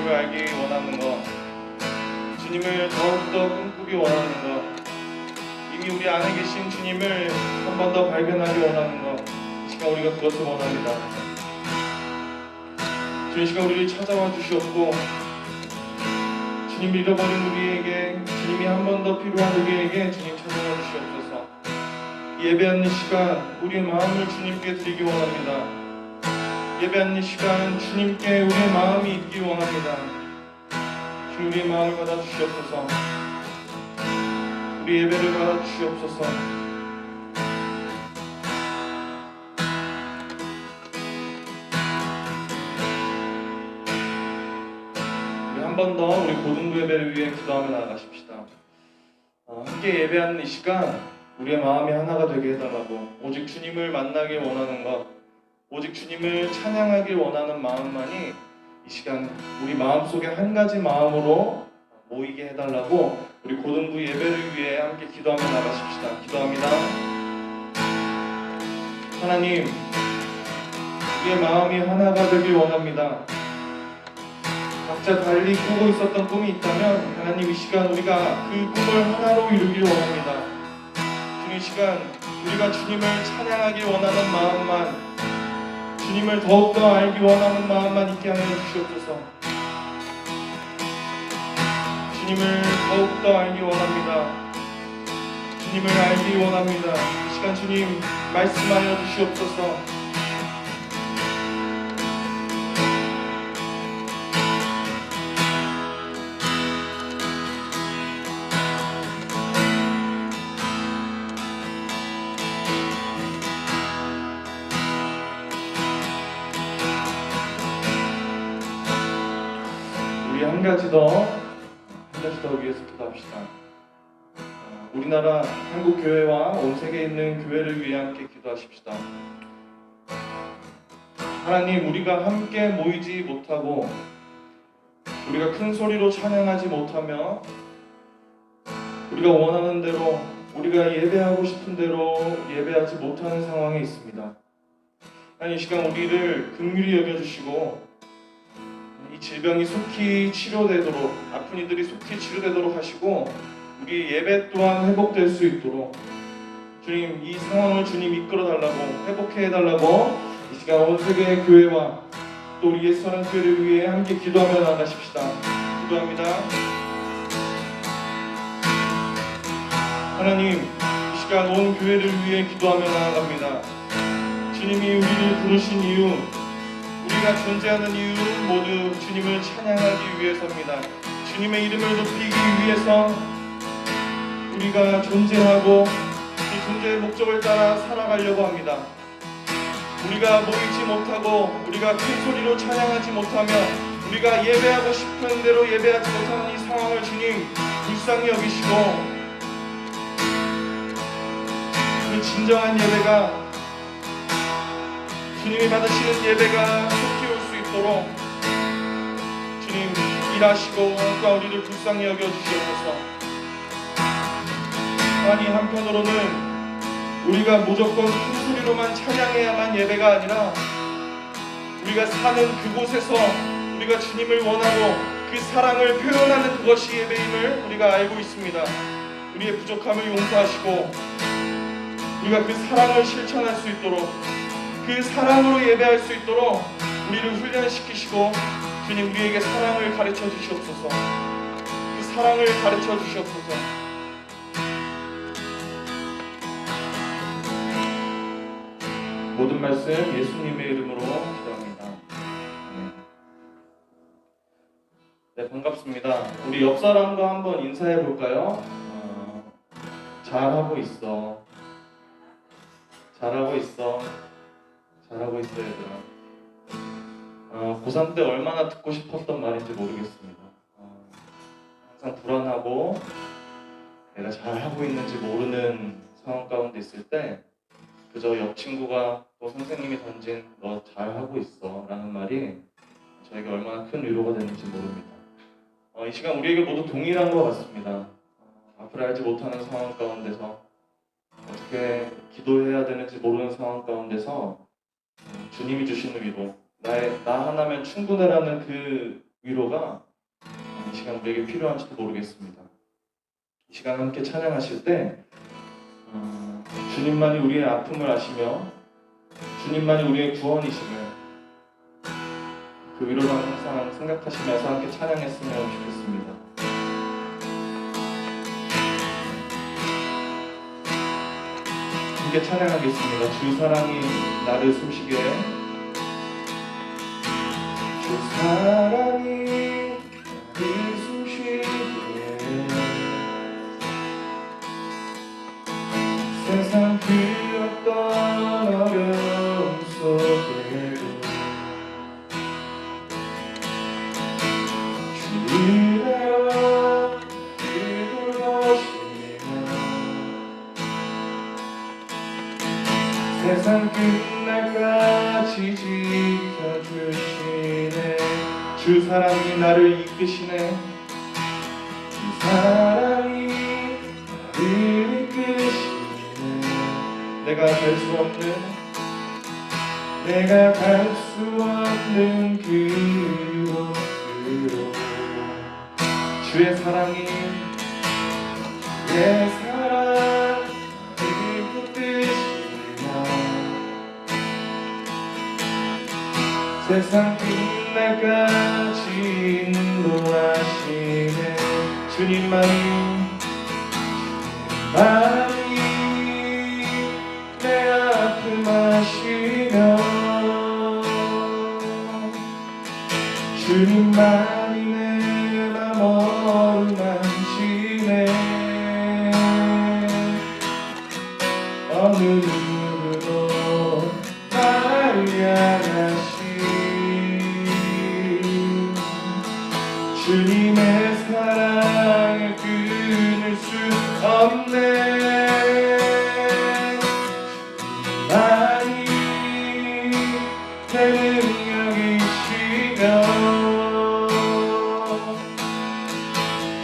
주님을 알기 원하는 것, 주님을 더욱더 꿈꾸기 원하는 것, 이미 우리 안에 계신 주님을 한 번 더 발견하기 원하는 것, 이 시간 우리가 그것을 원합니다. 주님, 이 시간 우리를 찾아와 주시옵고, 주님 잃어버린 우리에게, 주님이 한 번 더 필요한 우리에게 주님 찾아와 주시옵소서. 이 예배하는 시간 우리의 마음을 주님께 드리기 원합니다. 예배하는 시간 주님께 우리의 마음이 있기 원합니다. 주님, 우리의 마음을 받아 주시옵소서. 우리 예배를 받아 주시옵소서. 우리 한 번 더 우리 고등부 예배를 위해 기도하며 나아가십시다. 함께 예배하는 이 시간 우리의 마음이 하나가 되게 해달라고, 오직 주님을 만나길 원하는 것, 오직 주님을 찬양하길 원하는 마음만이 이 시간 우리 마음속에 한 가지 마음으로 모이게 해달라고 우리 고등부 예배를 위해 함께 기도하며 나가십시다. 기도합니다. 하나님, 우리의 마음이 하나가 되길 원합니다. 각자 달리 꾸고 있었던 꿈이 있다면 하나님, 이 시간 우리가 그 꿈을 하나로 이루길 원합니다. 주님, 이 시간 우리가 주님을 찬양하길 원하는 마음만, 주님을 더욱더 알기 원하는 마음만 있게 하여 주시옵소서. 주님을 더욱더 알기 원합니다. 주님을 알기 원합니다. 이 시간 주님 말씀하여 주시옵소서. 우리 한 가지 더 위해서 기도합시다. 우리나라 한국 교회와 온 세계에 있는 교회를 위해 함께 기도하십시다. 하나님, 우리가 함께 모이지 못하고 우리가 큰 소리로 찬양하지 못하며 우리가 원하는 대로, 우리가 예배하고 싶은 대로 예배하지 못하는 상황에 있습니다. 하나님, 이 시간 우리를 긍휼히 여겨주시고 이 질병이 속히 치료되도록, 아픈 이들이 속히 치료되도록 하시고 우리 예배 또한 회복될 수 있도록 주님, 이 상황을 주님 이끌어달라고, 회복해달라고 이 시간 온 세계의 교회와 또 우리 예수사랑 교회를 위해 함께 기도하며 나가십시다. 기도합니다. 하나님, 이 시간 온 교회를 위해 기도하며 나아갑니다. 주님이 우리를 부르신 이유, 우리가 존재하는 이유 모두 주님을 찬양하기 위해서입니다. 주님의 이름을 높이기 위해서 우리가 존재하고 이 존재의 목적을 따라 살아가려고 합니다. 우리가 모이지 못하고 우리가 큰 소리로 찬양하지 못하며 우리가 예배하고 싶은 대로 예배하지 못하는 이 상황을 주님 불쌍히 여기시고 그 진정한 예배가, 주님이 받으시는 예배가 속히 올 수 있도록 주님 일하시고 또 우리를 불쌍히 여겨주시옵소서. 아니, 한편으로는 우리가 무조건 큰 소리로만 찬양해야만 예배가 아니라 우리가 사는 그곳에서 우리가 주님을 원하고 그 사랑을 표현하는 그것이 예배임을 우리가 알고 있습니다. 우리의 부족함을 용서하시고 우리가 그 사랑을 실천할 수 있도록, 그 사랑으로 예배할 수 있도록 우리를 훈련시키시고 주님 우리에게 사랑을 가르쳐 주시옵소서. 그 사랑을 가르쳐 주시옵소서. 모든 말씀 예수님의 이름으로 기도합니다. 네, 반갑습니다. 우리 옆 사람과 한번 인사해 볼까요? 잘하고 있어. 잘하고 있어. 잘하고 있어, 얘들아. 고3 때 얼마나 듣고 싶었던 말인지 모르겠습니다. 항상 불안하고 내가 잘하고 있는지 모르는 상황 가운데 있을 때 그저 옆 친구가 또 선생님이 던진 너 잘하고 있어 라는 말이 저에게 얼마나 큰 위로가 되는지 모릅니다. 이 시간 우리에게 모두 동일한 것 같습니다. 앞을 알지 못하는 상황 가운데서 어떻게 기도해야 되는지 모르는 상황 가운데서 주님이 주시는 위로, 나 하나면 충분해라는 그 위로가 이 시간 우리에게 필요한지도 모르겠습니다. 이 시간 함께 찬양하실 때 주님만이 우리의 아픔을 아시며 주님만이 우리의 구원이심을 그 위로를 항상 생각하시면서 함께 찬양했으면 좋겠습니다. 함께 찬양하겠습니다. 주 사랑이 나를 숨쉬게, 주 사랑이 나를 숨쉬게, 세상 그 어떤 어려움 속에도 주님으로 이끌어주시며 세상 끝날까지 지켜주시네. 주 사랑이 나를 이끄시네. 주 사랑이 나를 이끄시네. 내가 갈 수 없는 그 곳으로 주의 사랑이 내 사랑을 붙드시며 세상 끝날까지 인도하시네. 주님만이 내 아픔 아시며 주님만이 내 맘 어루만지네. 어느 누구도 나를 향하신 주님의 사랑을 끊을 수 없네.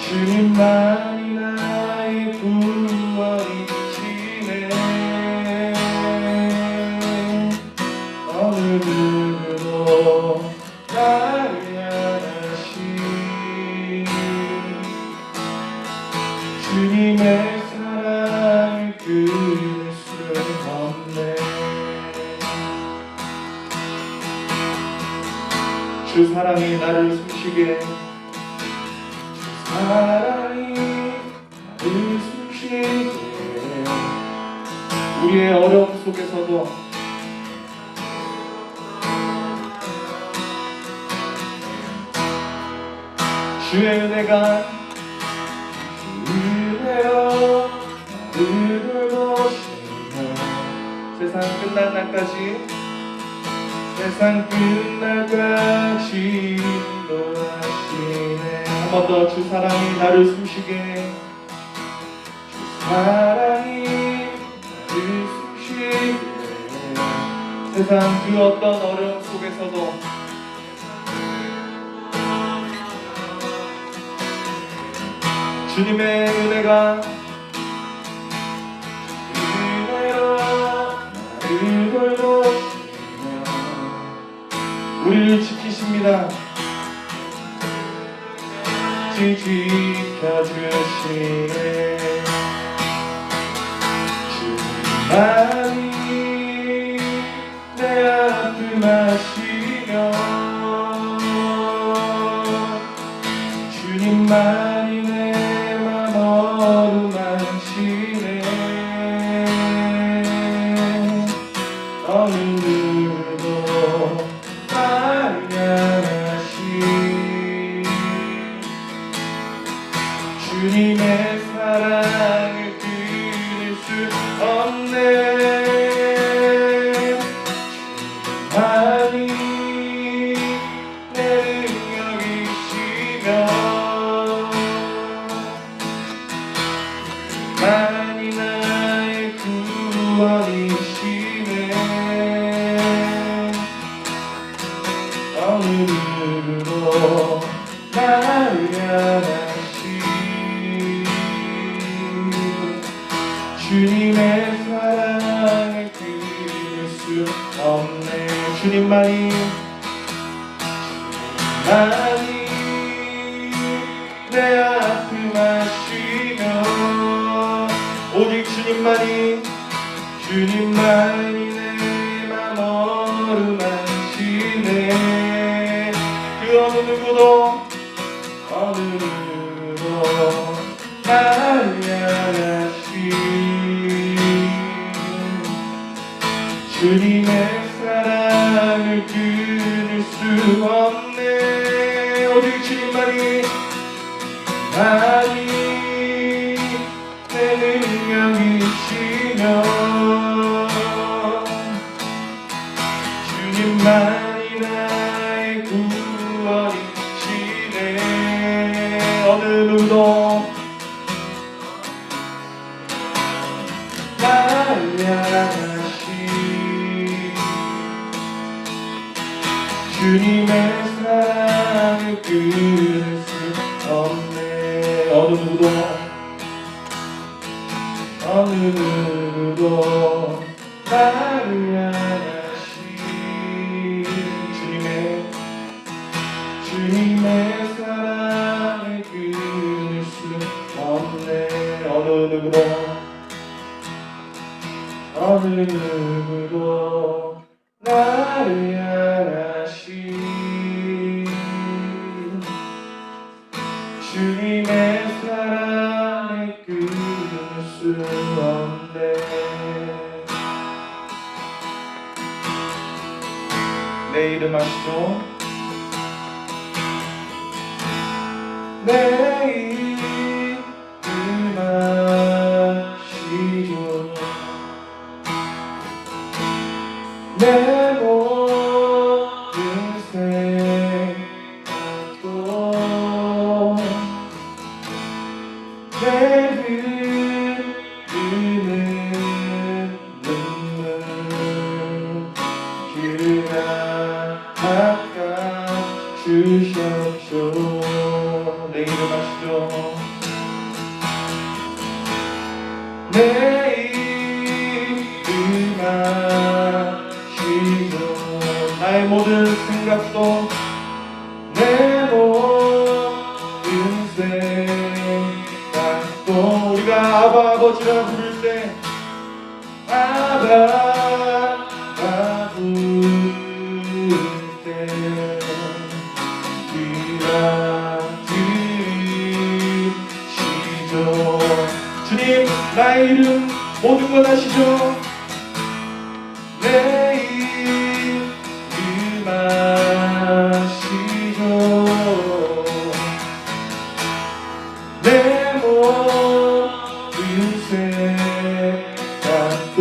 주님만이 나의 구원이시네. 어느 누구도 나를 향하신 주님의 사랑을 끊을 수 없네. 주 사랑이 나를 숨쉬게, 사랑이 나를 숨쉬게, 우리의 어려움 속에서도 주의 은혜가 은혜로 나를 돌보시며 세상 끝날 날까지 인도하시네. 한 번 더 주 사랑이 나를 숨쉬게, 주 사랑이 나를 숨쉬게, 세상 그 어떤 어려움 속에서도 주님의 은혜로 나를 돌보시며 우리를 지키십니다. 지켜주시네. 주님만이 내 아픔 아시며 주님만이 내 맘 어루만지네. 어느 누구도 나를 향하신 주님의 사랑을 끊을 수 없네. 주님만이 내 능력이시며 주님만이 나의 구원이시네. 어느 누구도 나를 향하신 누구도 어느 누구도 나를 향하신 주님의 사랑을 끊을 수 없네. 오직 주님만이 내 능력이시며 주님만이 나의 구원이시네. 어느 누구도 나를 향하신 주님의 사랑을 끊을 수 없네. 어느 누구도 나를 향하신 주님의 사랑을 끊을 수 없네. 어느 누구도 나를 향하신 주님의 사랑을 끊을 수 없네. 내 이름 아시죠? 내 이름 아시죠? 내 모든 생각도 내 흐르는 눈물 그가 닦아주셨죠. 내 이름 아시죠? 내 이름 아시죠? 나의 모든 생각도 내 모든 생각도 우리가 아바 아버지라 부를 때 아바 부를 때 그가 들으시죠. 주님 나의 이름 모든 것 아시죠? 내 이름 아시죠? 내 모든 생각도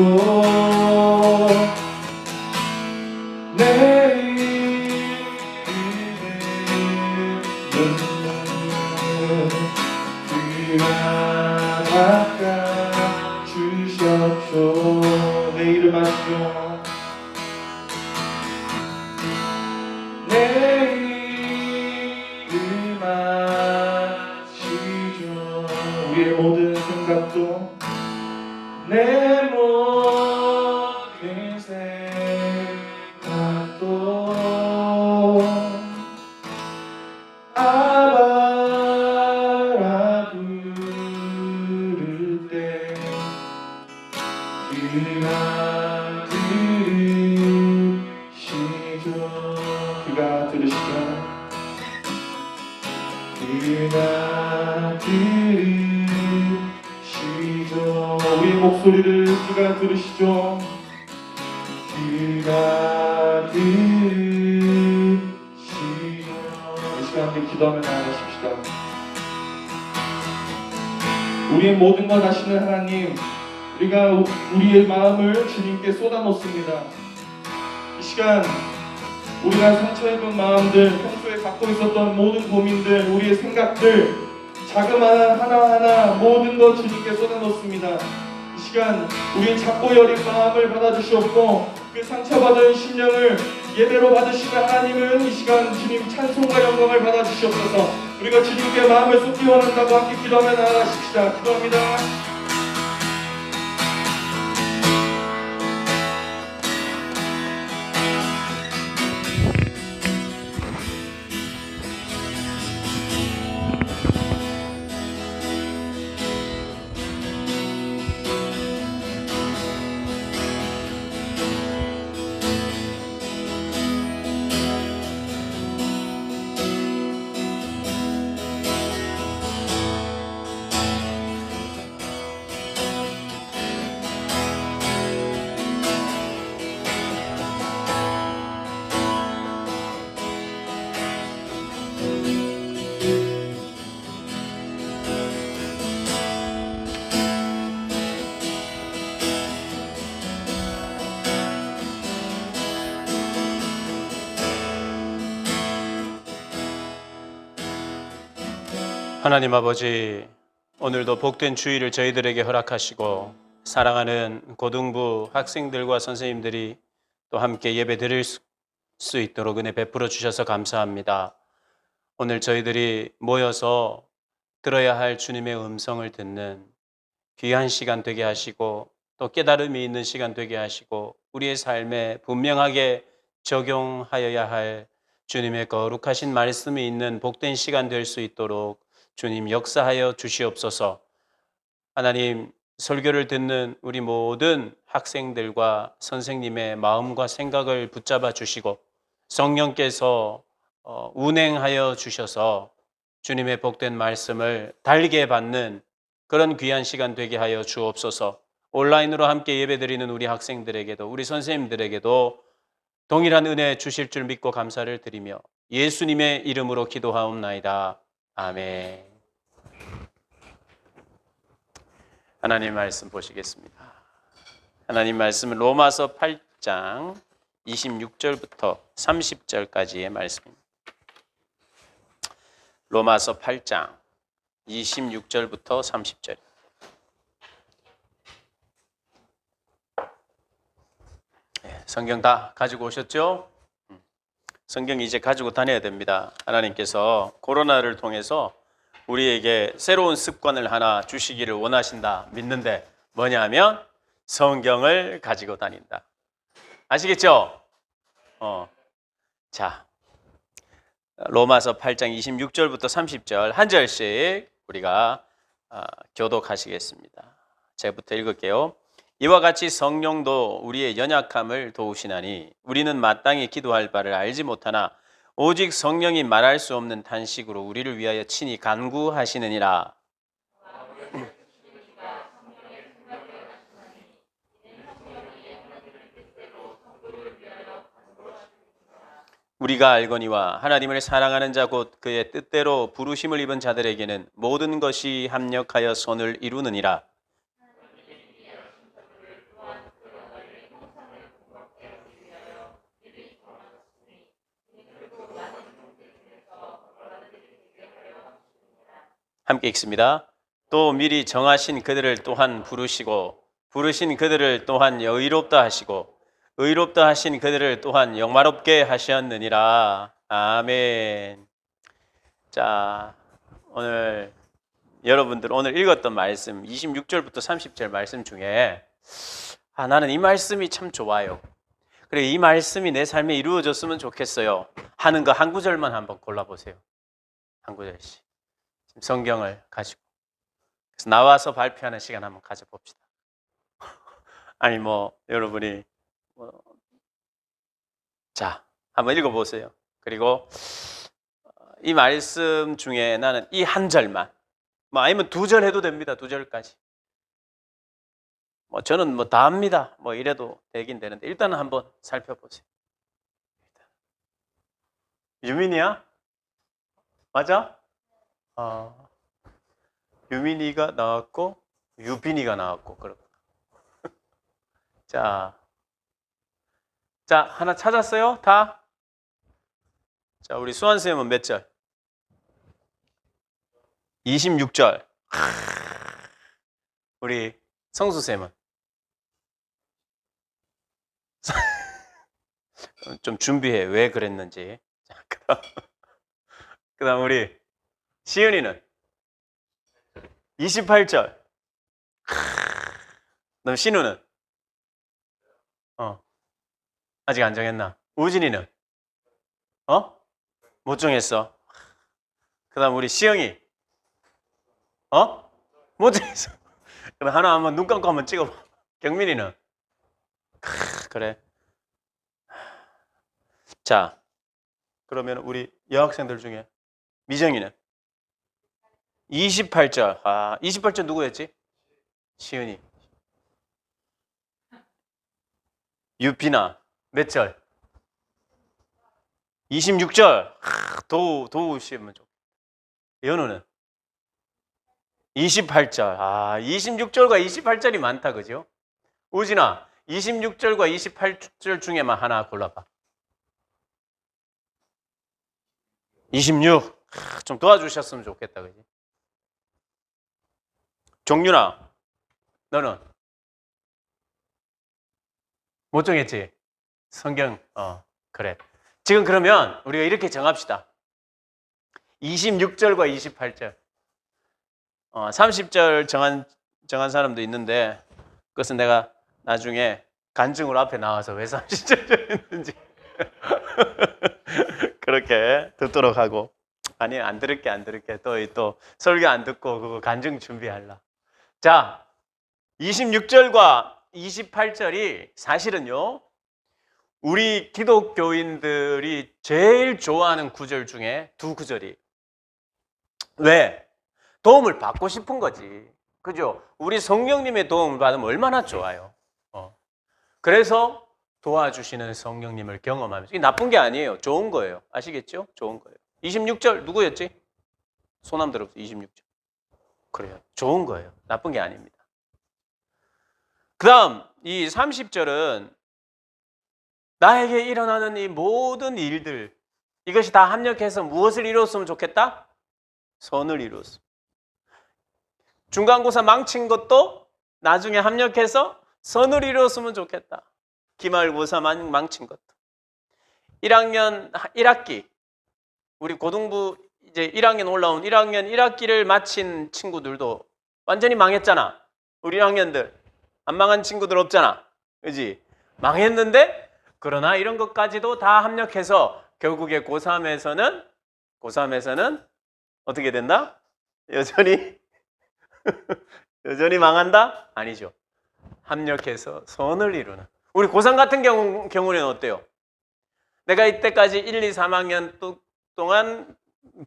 내 이름은 그가 닦아주셨죠. 내 이름 아시죠? 내 이름 아시죠? 우리의 모든 생각도 내 모든 생각도 아바라 부를 때 그가 들으시죠. 그가 들으시죠. 우리의 목소리를 그가 들으시죠. 그가 들으시죠. 이 시간 함께 기도하며 나아가십시다. 우리의 모든 것 아시는 하나님, 우리가 우리의 마음을 주님께 쏟아놓습니다. 이 시간 우리가 상처 입은 마음들, 평소에 갖고 있었던 모든 고민들, 우리의 생각들, 자그마한 하나하나 모든 것 주님께 쏟아놓습니다. 이 시간 우리의 작고 여린 마음을 받아주시옵고 그 상처받은 심령을 예배로 받으시는 하나님은 이 시간 주님 찬송과 영광을 받아주시옵소서. 우리가 주님께 마음을 쏟기 원한다고 함께 기도하며 나아가십시다. 기도합니다. 하나님 아버지, 오늘도 복된 주일을 저희들에게 허락하시고 사랑하는 고등부 학생들과 선생님들이 또 함께 예배 드릴 수 있도록 은혜 베풀어 주셔서 감사합니다. 오늘 저희들이 모여서 들어야 할 주님의 음성을 듣는 귀한 시간 되게 하시고 또 깨달음이 있는 시간 되게 하시고 우리의 삶에 분명하게 적용하여야 할 주님의 거룩하신 말씀이 있는 복된 시간 될 수 있도록 주님 역사하여 주시옵소서. 하나님, 설교를 듣는 우리 모든 학생들과 선생님의 마음과 생각을 붙잡아 주시고 성령께서 운행하여 주셔서 주님의 복된 말씀을 달게 받는 그런 귀한 시간 되게 하여 주옵소서. 온라인으로 함께 예배드리는 우리 학생들에게도 우리 선생님들에게도 동일한 은혜 주실 줄 믿고 감사를 드리며 예수님의 이름으로 기도하옵나이다. 아멘. 하나님 말씀 보시겠습니다. 하나님 말씀은 로마서 8장 26절부터 30절까지의 말씀입니다. 로마서 8장 26절부터 30절. 성경 다 가지고 오셨죠? 성경 이제 가지고 다녀야 됩니다. 하나님께서 코로나를 통해서 우리에게 새로운 습관을 하나 주시기를 원하신다 믿는데 뭐냐면 성경을 가지고 다닌다. 아시겠죠? 자, 로마서 8장 26절부터 30절 한 절씩 우리가 교독하시겠습니다. 제부터 읽을게요. 이와 같이 성령도 우리의 연약함을 도우시나니 우리는 마땅히 기도할 바를 알지 못하나 오직 성령이 말할 수 없는 탄식으로 우리를 위하여 친히 간구하시느니라. 우리가 알거니와 하나님을 사랑하는 자 곧 그의 뜻대로 부르심을 입은 자들에게는 모든 것이 합력하여 선을 이루느니라. 함께 읽습니다. 또 미리 정하신 그들을 또한 부르시고 부르신 그들을 또한 의롭다 하시고 의롭다 하신 그들을 또한 영화롭게 하셨느니라. 아멘. 자, 오늘 여러분들 오늘 읽었던 말씀 26절부터 30절 말씀 중에 나는 이 말씀이 참 좋아요. 그래, 이 말씀이 내 삶에 이루어졌으면 좋겠어요 하는 거 한 구절만 한번 골라보세요. 한 구절씩. 성경을 가지고 그래서 나와서 발표하는 시간 한번 가져봅시다. 아니 여러분이 자 한번 읽어보세요. 그리고 이 말씀 중에 나는 이 한 절만 아니면 두 절 해도 됩니다. 두 절까지. 저는 다 합니다. 이래도 되긴 되는데 일단은 한번 살펴보세요. 유민이야? 맞아? 유민이가 나왔고 유빈이가 나왔고 그렇구나. 자, 하나 찾았어요? 다? 자, 우리 수환 쌤은 몇 절? 26절. 우리 성수 쌤은? 좀 준비해. 왜 그랬는지. 그다음 우리 시은이는 28절. 그다음 신우는 아직 안 정했나? 우진이는 못 정했어. 그다음 우리 시영이 못 정했어. 그럼 하나 한번 눈 감고 한번 찍어봐. 경민이는 그래. 자, 그러면 우리 여학생들 중에 미정이는 28절. 28절 누구였지? 시은이. 유피나 몇 절? 26절. 도우 씨면 좋겠다. 연우는 28절. 26절과 28절이 많다, 그죠? 우진아, 26절과 28절 중에만 하나 골라봐. 26. 좀 도와주셨으면 좋겠다, 그지? 종윤아, 너는 못 정했지? 성경, 그래. 지금 그러면 우리가 이렇게 정합시다. 26절과 28절. 30절 정한 사람도 있는데, 그것은 내가 나중에 간증으로 앞에 나와서 왜 30절 정했는지 그렇게 듣도록 하고. 아니, 안 들을게. 또 설교 안 듣고 그거 간증 준비할라. 자, 26절과 28절이 사실은요, 우리 기독교인들이 제일 좋아하는 구절 중에 두 구절이. 왜? 도움을 받고 싶은 거지. 그죠? 우리 성령님의 도움을 받으면 얼마나 좋아요. 그래서 도와주시는 성령님을 경험하면서. 이게 나쁜 게 아니에요. 좋은 거예요. 아시겠죠? 좋은 거예요. 26절 누구였지? 손 한번 들어보세요. 26절. 그래요. 좋은 거예요. 나쁜 게 아닙니다. 그 다음 이 30절은 나에게 일어나는 이 모든 일들, 이것이 다 합력해서 무엇을 이루었으면 좋겠다? 선을 이루었습니다. 중간고사 망친 것도 나중에 합력해서 선을 이루었으면 좋겠다. 기말고사 망친 것도. 1학년 1학기, 우리 고등부 이제 1학년 올라온 1학년 1학기를 마친 친구들도 완전히 망했잖아. 우리 1학년들. 안 망한 친구들 없잖아. 그지? 망했는데, 그러나 이런 것까지도 다 합력해서 결국에 고3에서는 어떻게 된다? 여전히 망한다? 아니죠. 합력해서 선을 이루는. 우리 고3 같은 경우는 어때요? 내가 이때까지 1, 2, 3학년 동안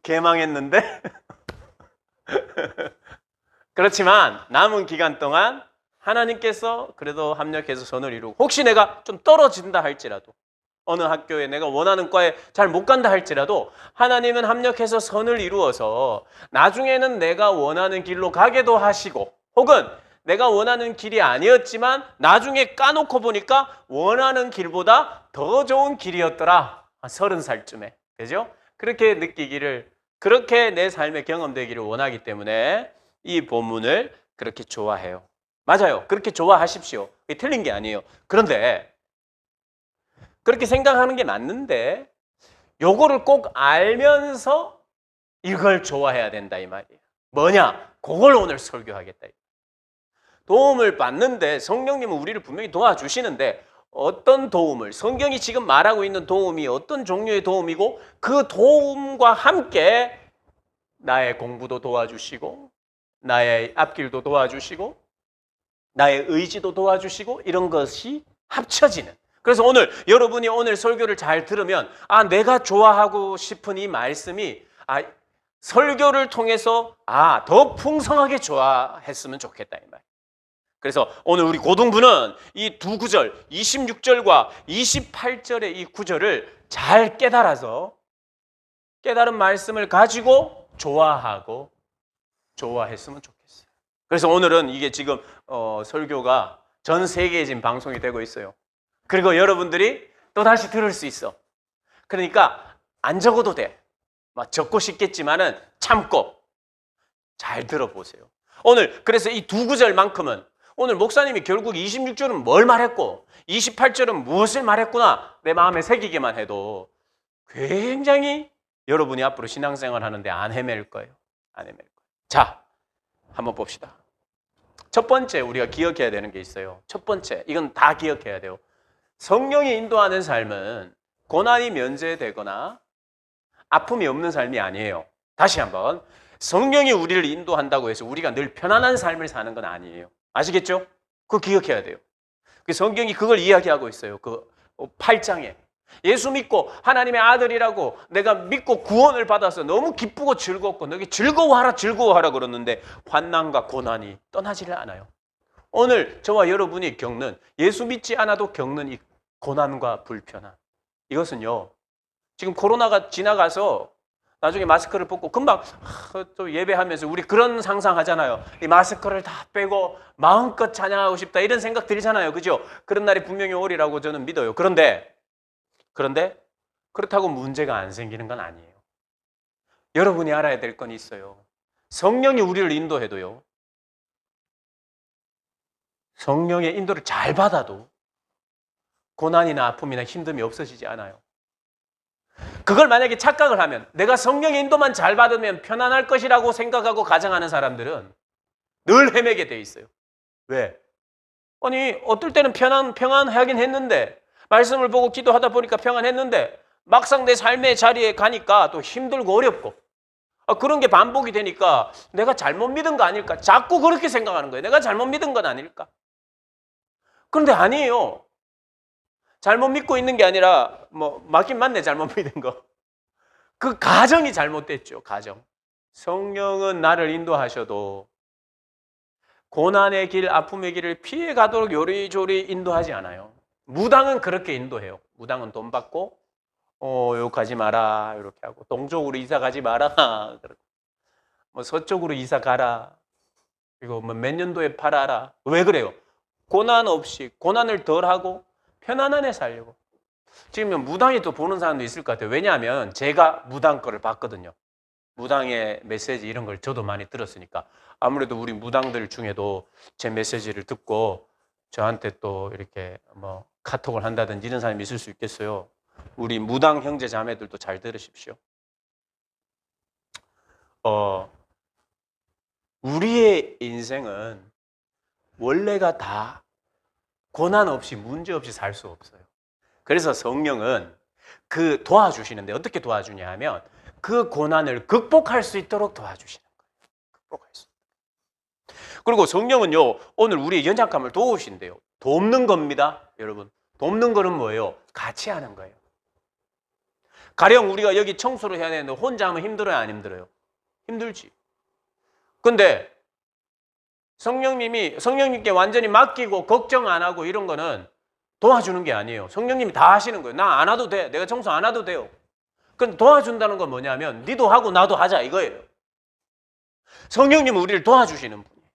개망했는데 그렇지만 남은 기간 동안 하나님께서 그래도 합력해서 선을 이루고, 혹시 내가 좀 떨어진다 할지라도, 어느 학교에 내가 원하는 과에 잘 못 간다 할지라도 하나님은 합력해서 선을 이루어서 나중에는 내가 원하는 길로 가게도 하시고, 혹은 내가 원하는 길이 아니었지만 나중에 까놓고 보니까 원하는 길보다 더 좋은 길이었더라. 30살쯤에. 그죠? 그렇게 느끼기를, 그렇게 내 삶에 경험되기를 원하기 때문에 이 본문을 그렇게 좋아해요. 맞아요. 그렇게 좋아하십시오. 그게 틀린 게 아니에요. 그런데 그렇게 생각하는 게 맞는데 요거를 꼭 알면서 이걸 좋아해야 된다 이 말이에요. 뭐냐? 그걸 오늘 설교하겠다. 도움을 받는데 성령님은 우리를 분명히 도와주시는데, 어떤 도움을, 성경이 지금 말하고 있는 도움이 어떤 종류의 도움이고, 그 도움과 함께 나의 공부도 도와주시고, 나의 앞길도 도와주시고, 나의 의지도 도와주시고, 이런 것이 합쳐지는. 그래서 오늘 여러분이 오늘 설교를 잘 들으면, 내가 좋아하고 싶은 이 말씀이 설교를 통해서 더 풍성하게 좋아했으면 좋겠다 이 말. 그래서 오늘 우리 고등부는 이 두 구절, 26절과 28절의 이 구절을 잘 깨달아서 깨달은 말씀을 가지고 좋아하고 좋아했으면 좋겠어요. 그래서 오늘은 이게 지금 설교가 전 세계에 지금 방송이 되고 있어요. 그리고 여러분들이 또 다시 들을 수 있어. 그러니까 안 적어도 돼. 막 적고 싶겠지만은 참고 잘 들어보세요. 오늘 그래서 이 두 구절만큼은, 오늘 목사님이 결국 26절은 뭘 말했고 28절은 무엇을 말했구나 내 마음에 새기기만 해도 굉장히 여러분이 앞으로 신앙생활 하는데 안 헤맬 거예요. 안 헤맬 거예요. 자, 한번 봅시다. 첫 번째 우리가 기억해야 되는 게 있어요. 첫 번째, 이건 다 기억해야 돼요. 성령이 인도하는 삶은 고난이 면제되거나 아픔이 없는 삶이 아니에요. 다시 한번, 성령이 우리를 인도한다고 해서 우리가 늘 편안한 삶을 사는 건 아니에요. 아시겠죠? 그거 기억해야 돼요. 성경이 그걸 이야기하고 있어요. 그 8장에 예수 믿고 하나님의 아들이라고 내가 믿고 구원을 받아서 너무 기쁘고 즐겁고 너희 즐거워하라 그러는데 환난과 고난이 떠나지를 않아요. 오늘 저와 여러분이 겪는, 예수 믿지 않아도 겪는 이 고난과 불편함, 이것은요, 지금 코로나가 지나가서 나중에 마스크를 벗고 금방 또 예배하면서 우리 그런 상상하잖아요. 이 마스크를 다 빼고 마음껏 찬양하고 싶다 이런 생각 들잖아요. 그죠? 그런 날이 분명히 오리라고 저는 믿어요. 그런데 그렇다고 문제가 안 생기는 건 아니에요. 여러분이 알아야 될 건 있어요. 성령이 우리를 인도해도요, 성령의 인도를 잘 받아도 고난이나 아픔이나 힘듦이 없어지지 않아요. 그걸 만약에 착각을 하면 내가 성령의 인도만 잘 받으면 편안할 것이라고 생각하고 가정하는 사람들은 늘 헤매게 돼 있어요. 왜? 아니 어떨 때는 평안하긴 했는데 말씀을 보고 기도하다 보니까 평안했는데 막상 내 삶의 자리에 가니까 또 힘들고 어렵고 그런 게 반복이 되니까 내가 잘못 믿은 거 아닐까? 자꾸 그렇게 생각하는 거예요. 내가 잘못 믿은 건 아닐까? 그런데 아니에요. 잘못 믿고 있는 게 아니라 맞긴 맞네 잘못 믿은 거. 그 가정이 잘못됐죠. 가정. 성령은 나를 인도하셔도 고난의 길, 아픔의 길을 피해 가도록 요리조리 인도하지 않아요. 무당은 그렇게 인도해요. 무당은 돈 받고 욕하지 마라 이렇게 하고 동쪽으로 이사 가지 마라 서쪽으로 이사 가라 그리고 몇 년도에 팔아라. 왜 그래요? 고난 없이 고난을 덜하고 편안 안에 살려고. 지금 무당이 또 보는 사람도 있을 것 같아요. 왜냐하면 제가 무당 거를 봤거든요. 무당의 메시지 이런 걸 저도 많이 들었으니까 아무래도 우리 무당들 중에도 제 메시지를 듣고 저한테 또 이렇게 카톡을 한다든지 이런 사람이 있을 수 있겠어요. 우리 무당 형제 자매들도 잘 들으십시오. 우리의 인생은 원래가 다 고난 없이 문제 없이 살 수 없어요. 그래서 성령은 그 도와주시는데 어떻게 도와주냐 하면 그 고난을 극복할 수 있도록 도와주시는 거예요. 극복할 수 있도록. 그리고 성령은요 오늘 우리의 연약함을 도우신대요. 돕는 겁니다. 여러분 돕는 거는 뭐예요? 같이 하는 거예요. 가령 우리가 여기 청소를 해야 되는데 혼자 하면 힘들어요 안 힘들어요? 힘들지. 근데 성령님께 완전히 맡기고 걱정 안 하고 이런 거는 도와주는 게 아니에요. 성령님이 다 하시는 거예요. 나 안 와도 돼. 내가 청소 안 와도 돼요. 근데 도와준다는 건 뭐냐면 니도 하고 나도 하자 이거예요. 성령님은 우리를 도와주시는 분이에요.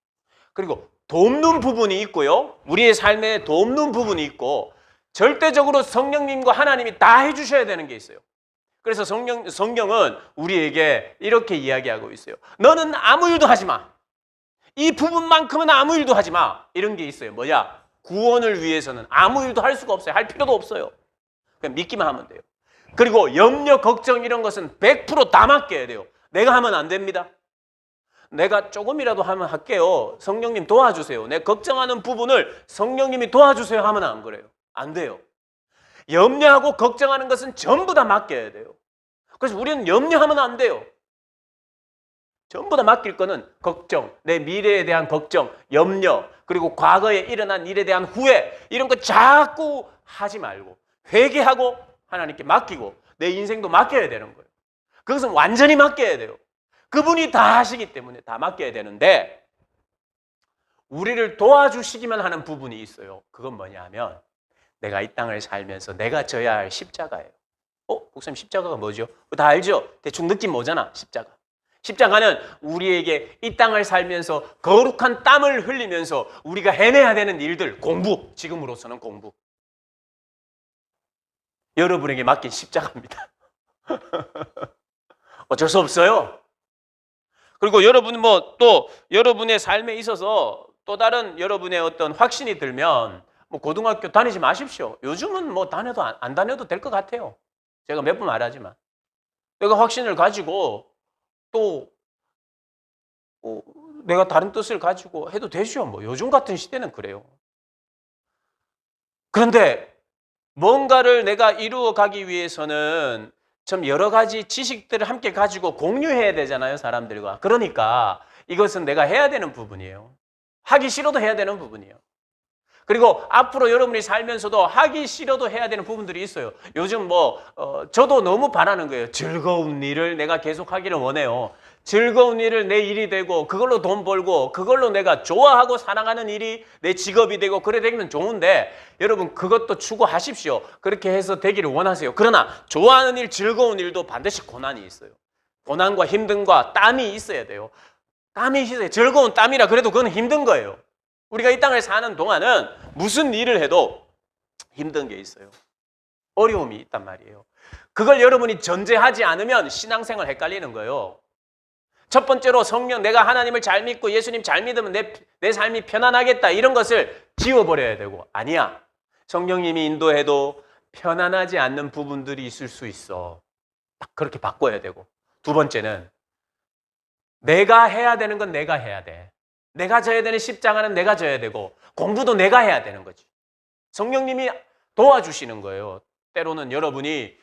그리고 돕는 부분이 있고요. 우리의 삶에 돕는 부분이 있고 절대적으로 성령님과 하나님이 다 해주셔야 되는 게 있어요. 그래서 성경은 우리에게 이렇게 이야기하고 있어요. 너는 아무 일도 하지 마. 이 부분만큼은 아무 일도 하지 마. 이런 게 있어요. 뭐야? 구원을 위해서는 아무 일도 할 수가 없어요. 할 필요도 없어요. 그냥 믿기만 하면 돼요. 그리고 염려, 걱정 이런 것은 100% 다 맡겨야 돼요. 내가 하면 안 됩니다. 내가 조금이라도 하면 할게요. 성령님 도와주세요. 내 걱정하는 부분을 성령님이 도와주세요 하면 안 그래요. 안 돼요. 염려하고 걱정하는 것은 전부 다 맡겨야 돼요. 그래서 우리는 염려하면 안 돼요. 전부 다 맡길 거는 걱정, 내 미래에 대한 걱정, 염려, 그리고 과거에 일어난 일에 대한 후회 이런 거 자꾸 하지 말고 회개하고 하나님께 맡기고 내 인생도 맡겨야 되는 거예요. 그것은 완전히 맡겨야 돼요. 그분이 다 하시기 때문에 다 맡겨야 되는데 우리를 도와주시기만 하는 부분이 있어요. 그건 뭐냐 하면 내가 이 땅을 살면서 내가 져야 할 십자가예요. 목사님 십자가가 뭐죠? 다 알죠? 대충 느낌 오잖아. 십자가. 십자가는 우리에게 이 땅을 살면서 거룩한 땀을 흘리면서 우리가 해내야 되는 일들, 공부, 지금으로서는 공부. 여러분에게 맡긴 십자가입니다. 어쩔 수 없어요. 그리고 여러분 또 여러분의 삶에 있어서 또 다른 여러분의 어떤 확신이 들면 고등학교 다니지 마십시오. 요즘은 다녀도 안 다녀도 될 것 같아요. 제가 몇 번 말하지만 내가 확신을 가지고 또 내가 다른 뜻을 가지고 해도 되죠. 요즘 같은 시대는 그래요. 그런데 뭔가를 내가 이루어 가기 위해서는 좀 여러 가지 지식들을 함께 가지고 공유해야 되잖아요, 사람들과. 그러니까 이것은 내가 해야 되는 부분이에요. 하기 싫어도 해야 되는 부분이에요. 그리고 앞으로 여러분이 살면서도 하기 싫어도 해야 되는 부분들이 있어요. 요즘 저도 너무 바라는 거예요. 즐거운 일을 내가 계속 하기를 원해요. 즐거운 일을 내 일이 되고 그걸로 돈 벌고 그걸로 내가 좋아하고 사랑하는 일이 내 직업이 되고 그래 되면 좋은데 여러분 그것도 추구하십시오. 그렇게 해서 되기를 원하세요. 그러나 좋아하는 일, 즐거운 일도 반드시 고난이 있어요. 고난과 힘듦과 땀이 있어야 돼요. 땀이 있어요. 즐거운 땀이라 그래도 그건 힘든 거예요. 우리가 이 땅을 사는 동안은 무슨 일을 해도 힘든 게 있어요. 어려움이 있단 말이에요. 그걸 여러분이 전제하지 않으면 신앙생활 헷갈리는 거예요. 첫 번째로 성령, 내가 하나님을 잘 믿고 예수님 잘 믿으면 내 삶이 편안하겠다. 이런 것을 지워버려야 되고, 아니야. 성령님이 인도해도 편안하지 않는 부분들이 있을 수 있어. 딱 그렇게 바꿔야 되고. 두 번째는 내가 해야 되는 건 내가 해야 돼. 내가 져야 되는 십자가는 내가 져야 되고, 공부도 내가 해야 되는 거지. 성령님이 도와주시는 거예요. 때로는 여러분이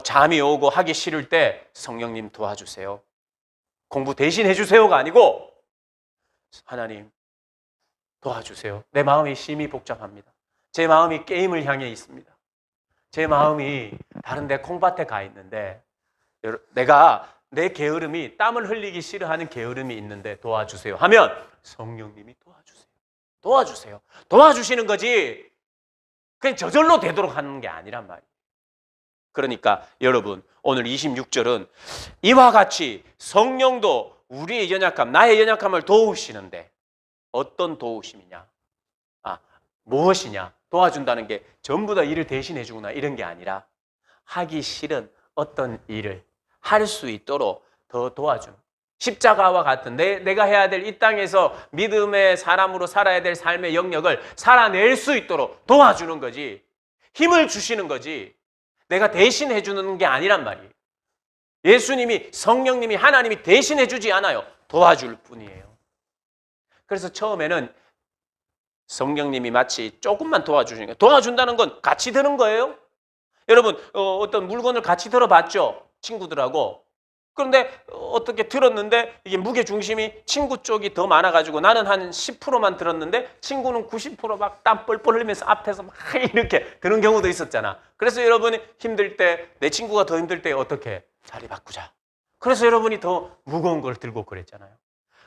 잠이 오고 하기 싫을 때 성령님 도와주세요. 공부 대신 해주세요가 아니고, 하나님 도와주세요. 내 마음이 심히 복잡합니다. 제 마음이 게임을 향해 있습니다. 제 마음이 다른 데 콩밭에 가 있는데, 내가 내 게으름이, 땀을 흘리기 싫어하는 게으름이 있는데 도와주세요 하면 성령님이 도와주세요. 도와주시는 거지 그냥 저절로 되도록 하는 게 아니란 말이에요. 그러니까 여러분, 오늘 26절은 이와 같이 성령도 우리의 연약함, 나의 연약함을 도우시는데, 어떤 도우심이냐? 무엇이냐? 도와준다는 게 전부 다 일을 대신해 주구나 이런 게 아니라, 하기 싫은 어떤 일을 할 수 있도록 더 도와주는, 십자가와 같은 내가 해야 될 이 땅에서 믿음의 사람으로 살아야 될 삶의 영역을 살아낼 수 있도록 도와주는 거지, 힘을 주시는 거지, 내가 대신해 주는 게 아니란 말이에요. 예수님이, 성령님이, 하나님이 대신해 주지 않아요. 도와줄 뿐이에요. 그래서 처음에는 성령님이 마치 조금만 도와주시니까, 도와준다는 건 같이 드는 거예요. 여러분, 어떤 물건을 같이 들어봤죠? 친구들하고. 그런데 어떻게 들었는데 이게 무게 중심이 친구 쪽이 더 많아가지고 나는 한 10%만 들었는데 친구는 90% 막 땀 뻘뻘 흘리면서 앞에서 막 이렇게 드는 경우도 있었잖아. 그래서 여러분이 힘들 때, 내 친구가 더 힘들 때 어떻게? 자리 바꾸자. 그래서 여러분이 더 무거운 걸 들고 그랬잖아요.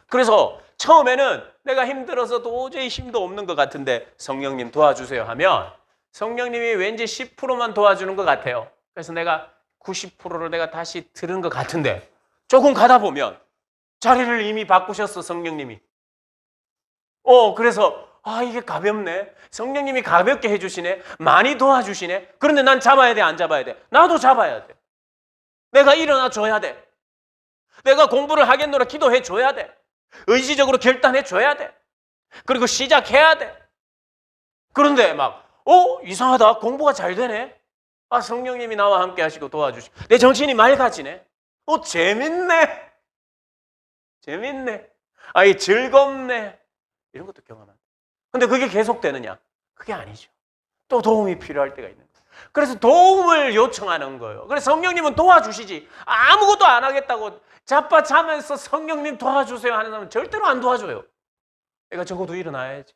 그래서 처음에는 내가 힘들어서 도저히 힘도 없는 것 같은데 성령님 도와주세요 하면 성령님이 왠지 10%만 도와주는 것 같아요. 그래서 내가 90%를 내가 다시 들은 것 같은데, 조금 가다 보면 자리를 이미 바꾸셨어, 성령님이. 그래서 이게 가볍네. 성령님이 가볍게 해주시네. 많이 도와주시네. 그런데 난 잡아야 돼, 안 잡아야 돼? 나도 잡아야 돼. 내가 일어나 줘야 돼. 내가 공부를 하겠노라 기도해 줘야 돼. 의지적으로 결단해 줘야 돼. 그리고 시작해야 돼. 그런데 이상하다. 공부가 잘 되네. 성령님이 나와 함께 하시고 도와주시고 내 정신이 맑아지네. 재밌네. 즐겁네. 이런 것도 경험한다. 근데 그게 계속되느냐? 그게 아니죠. 또 도움이 필요할 때가 있는 거예요. 그래서 도움을 요청하는 거예요. 그래서 성령님은 도와주시지, 아무것도 안 하겠다고 자빠자면서 성령님 도와주세요 하는 사람은 절대로 안 도와줘요. 내가 적어도 일어나야지.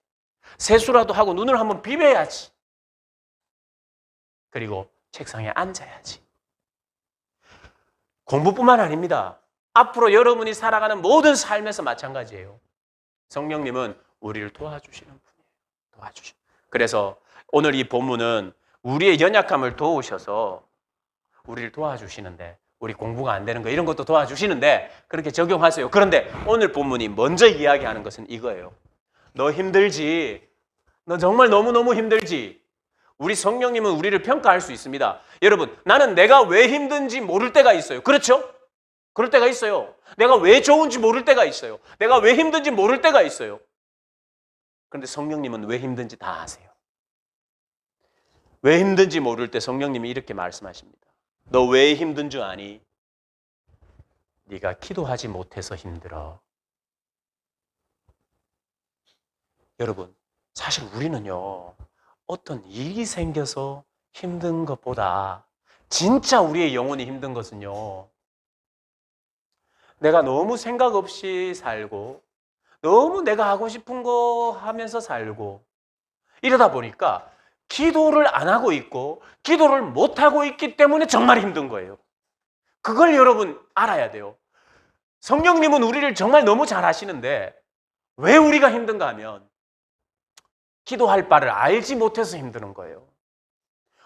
세수라도 하고 눈을 한번 비벼야지. 그리고 책상에 앉아야지. 공부뿐만 아닙니다. 앞으로 여러분이 살아가는 모든 삶에서 마찬가지예요. 성령님은 우리를 도와주시는 분이에요. 도와주시는. 그래서 오늘 이 본문은 우리의 연약함을 도우셔서 우리를 도와주시는데, 우리 공부가 안 되는 거 이런 것도 도와주시는데 그렇게 적용하세요. 그런데 오늘 본문이 먼저 이야기하는 것은 이거예요. 너 힘들지? 너 정말 너무너무 힘들지? 우리 성령님은 우리를 평가할 수 있습니다. 여러분, 나는 내가 왜 힘든지 모를 때가 있어요. 그렇죠? 그럴 때가 있어요. 내가 왜 좋은지 모를 때가 있어요. 내가 왜 힘든지 모를 때가 있어요. 그런데 성령님은 왜 힘든지 다 아세요. 왜 힘든지 모를 때 성령님이 이렇게 말씀하십니다. 너 왜 힘든 줄 아니? 네가 기도하지 못해서 힘들어. 여러분, 사실 우리는요, 어떤 일이 생겨서 힘든 것보다 진짜 우리의 영혼이 힘든 것은요, 내가 너무 생각 없이 살고 너무 내가 하고 싶은 거 하면서 살고 이러다 보니까 기도를 안 하고 있고 기도를 못 하고 있기 때문에 정말 힘든 거예요. 그걸 여러분 알아야 돼요. 성령님은 우리를 정말 너무 잘 아시는데 왜 우리가 힘든가 하면 기도할 바를 알지 못해서 힘드는 거예요.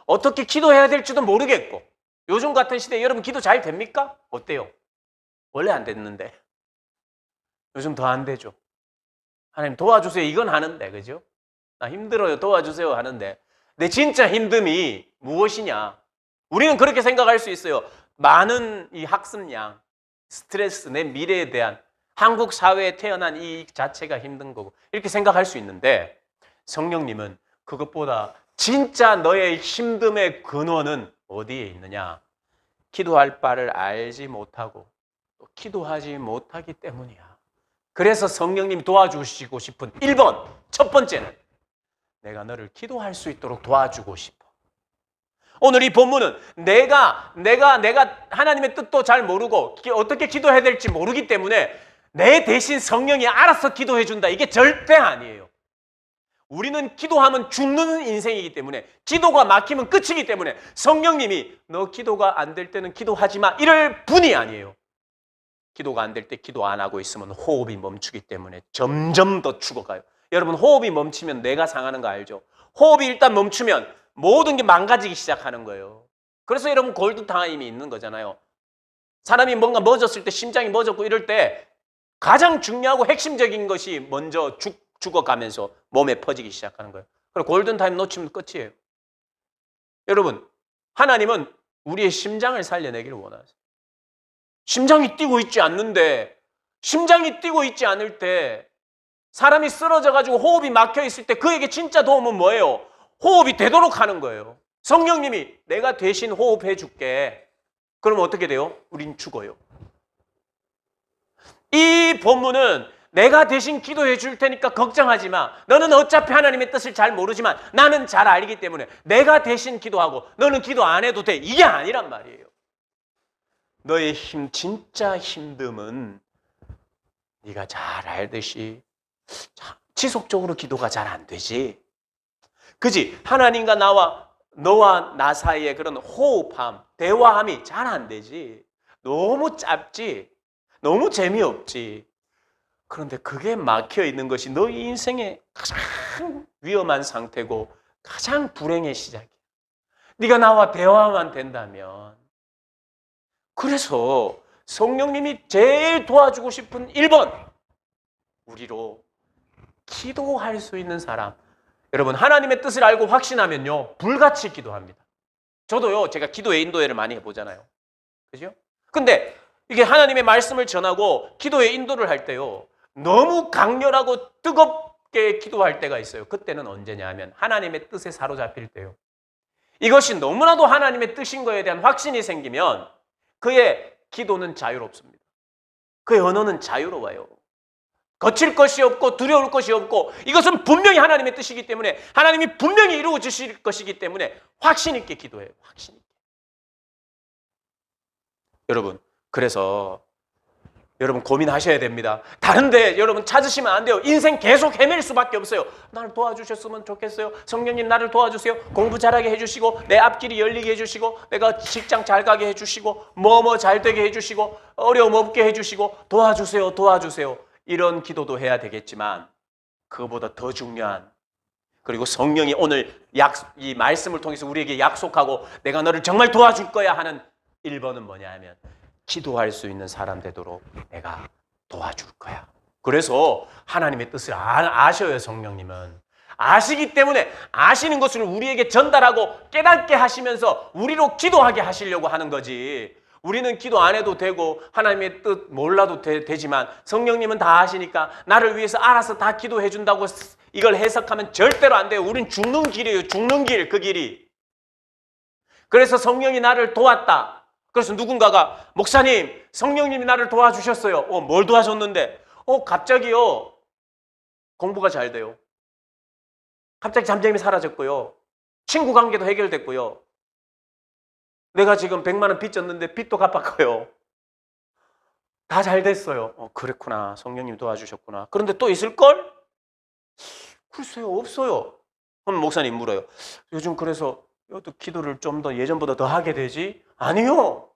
어떻게 기도해야 될지도 모르겠고, 요즘 같은 시대에 여러분 기도 잘 됩니까? 어때요? 원래 안 됐는데 요즘 더 안 되죠. 하나님 도와주세요 이건 하는데, 그죠? 나 힘들어요 도와주세요 하는데 내 진짜 힘듦이 무엇이냐? 우리는 그렇게 생각할 수 있어요. 많은 이 학습량, 스트레스, 내 미래에 대한 한국 사회에 태어난 이 자체가 힘든 거고 이렇게 생각할 수 있는데 성령님은 그것보다 진짜 너의 힘듦의 근원은 어디에 있느냐? 기도할 바를 알지 못하고 또 기도하지 못하기 때문이야. 그래서 성령님이 도와주시고 싶은 1번, 첫 번째는 내가 너를 기도할 수 있도록 도와주고 싶어. 오늘 이 본문은 내가 하나님의 뜻도 잘 모르고 어떻게 기도해야 될지 모르기 때문에 내 대신 성령이 알아서 기도해 준다. 이게 절대 아니에요. 우리는 기도하면 죽는 인생이기 때문에 기도가 막히면 끝이기 때문에 성령님이 너 기도가 안 될 때는 기도하지 마 이럴 분이 아니에요. 기도가 안 될 때 기도 안 하고 있으면 호흡이 멈추기 때문에 점점 더 죽어가요. 여러분 호흡이 멈추면 뇌가 상하는 거 알죠? 호흡이 일단 멈추면 모든 게 망가지기 시작하는 거예요. 그래서 여러분 골든타임이 있는 거잖아요. 사람이 뭔가 멎었을 때 심장이 멎었고 이럴 때 가장 중요하고 핵심적인 것이 먼저 죽어가면서 몸에 퍼지기 시작하는 거예요. 그리고 골든타임 놓치면 끝이에요. 여러분 하나님은 우리의 심장을 살려내기를 원하세요. 심장이 뛰고 있지 않는데 심장이 뛰고 있지 않을 때 사람이 쓰러져가지고 호흡이 막혀 있을 때 그에게 진짜 도움은 뭐예요? 호흡이 되도록 하는 거예요. 성령님이 내가 대신 호흡해 줄게. 그러면 어떻게 돼요? 우린 죽어요. 이 본문은 내가 대신 기도해 줄 테니까 걱정하지 마. 너는 어차피 하나님의 뜻을 잘 모르지만 나는 잘 알기 때문에 내가 대신 기도하고 너는 기도 안 해도 돼. 이게 아니란 말이에요. 너의 진짜 힘듦은 네가 잘 알듯이 지속적으로 기도가 잘 안 되지. 그지? 하나님과 너와 나 사이에 그런 호흡함, 대화함이 잘 안 되지. 너무 짧지. 너무 재미없지. 그런데 그게 막혀 있는 것이 너의 인생의 가장 위험한 상태고 가장 불행의 시작이야. 네가 나와 대화만 된다면. 그래서 성령님이 제일 도와주고 싶은 1번, 우리로 기도할 수 있는 사람. 여러분 하나님의 뜻을 알고 확신하면요 불같이 기도합니다. 저도요 제가 기도의 인도회를 많이 해보잖아요. 그죠? 근데 이게 하나님의 말씀을 전하고 기도의 인도를 할 때요 너무 강렬하고 뜨겁게 기도할 때가 있어요. 그때는 언제냐 하면 하나님의 뜻에 사로잡힐 때요. 이것이 너무나도 하나님의 뜻인 거에 대한 확신이 생기면 그의 기도는 자유롭습니다. 그의 언어는 자유로워요. 거칠 것이 없고 두려울 것이 없고 이것은 분명히 하나님의 뜻이기 때문에 하나님이 분명히 이루어 주실 것이기 때문에 확신 있게 기도해요. 확신 있게. 여러분 그래서 여러분 고민하셔야 됩니다. 다른데 여러분 찾으시면 안 돼요. 인생 계속 헤맬 수밖에 없어요. 나를 도와주셨으면 좋겠어요. 성령님 나를 도와주세요. 공부 잘하게 해주시고 내 앞길이 열리게 해주시고 내가 직장 잘 가게 해주시고 뭐뭐 잘 되게 해주시고 어려움 없게 해주시고 도와주세요. 도와주세요. 이런 기도도 해야 되겠지만 그거보다 더 중요한 그리고 성령이 오늘 이 말씀을 통해서 우리에게 약속하고 내가 너를 정말 도와줄 거야 하는 1번은 뭐냐 하면 기도할 수 있는 사람 되도록 내가 도와줄 거야. 그래서 하나님의 뜻을 아셔요. 성령님은 아시기 때문에 아시는 것을 우리에게 전달하고 깨닫게 하시면서 우리로 기도하게 하시려고 하는 거지. 우리는 기도 안 해도 되고 하나님의 뜻 몰라도 되지만 성령님은 다 아시니까 나를 위해서 알아서 다 기도해 준다고 이걸 해석하면 절대로 안 돼요. 우린 죽는 길이에요. 죽는 길, 그 길이. 그래서 성령이 나를 도왔다. 그래서 누군가가 목사님 성령님이 나를 도와주셨어요. 뭘 도와줬는데? 갑자기요 공부가 잘 돼요. 갑자기 잠잠이 사라졌고요. 친구 관계도 해결됐고요. 내가 지금 100만 원 빚 졌는데 빚도 갚았고요. 다 잘 됐어요. 그랬구나. 성령님 도와주셨구나. 그런데 또 있을걸? 글쎄요. 없어요. 그럼 목사님 물어요. 요즘 그래서 기도를 좀 더 예전보다 더 하게 되지? 아니요.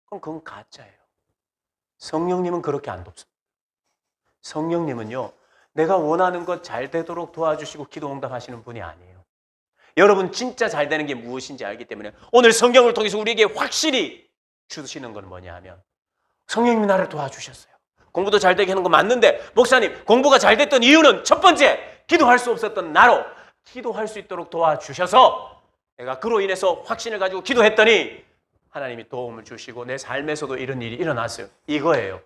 그럼 그건 가짜예요. 성령님은 그렇게 안 돕습니다. 성령님은요. 내가 원하는 것 잘 되도록 도와주시고 기도 응답하시는 분이 아니에요. 여러분 진짜 잘 되는 게 무엇인지 알기 때문에 오늘 성경을 통해서 우리에게 확실히 주시는 건 뭐냐 하면 성령님이 나를 도와주셨어요. 공부도 잘 되게 하는 거 맞는데 목사님 공부가 잘 됐던 이유는 첫 번째 기도할 수 없었던 나로 기도할 수 있도록 도와주셔서 내가 그로 인해서 확신을 가지고 기도했더니 하나님이 도움을 주시고 내 삶에서도 이런 일이 일어났어요. 이거예요.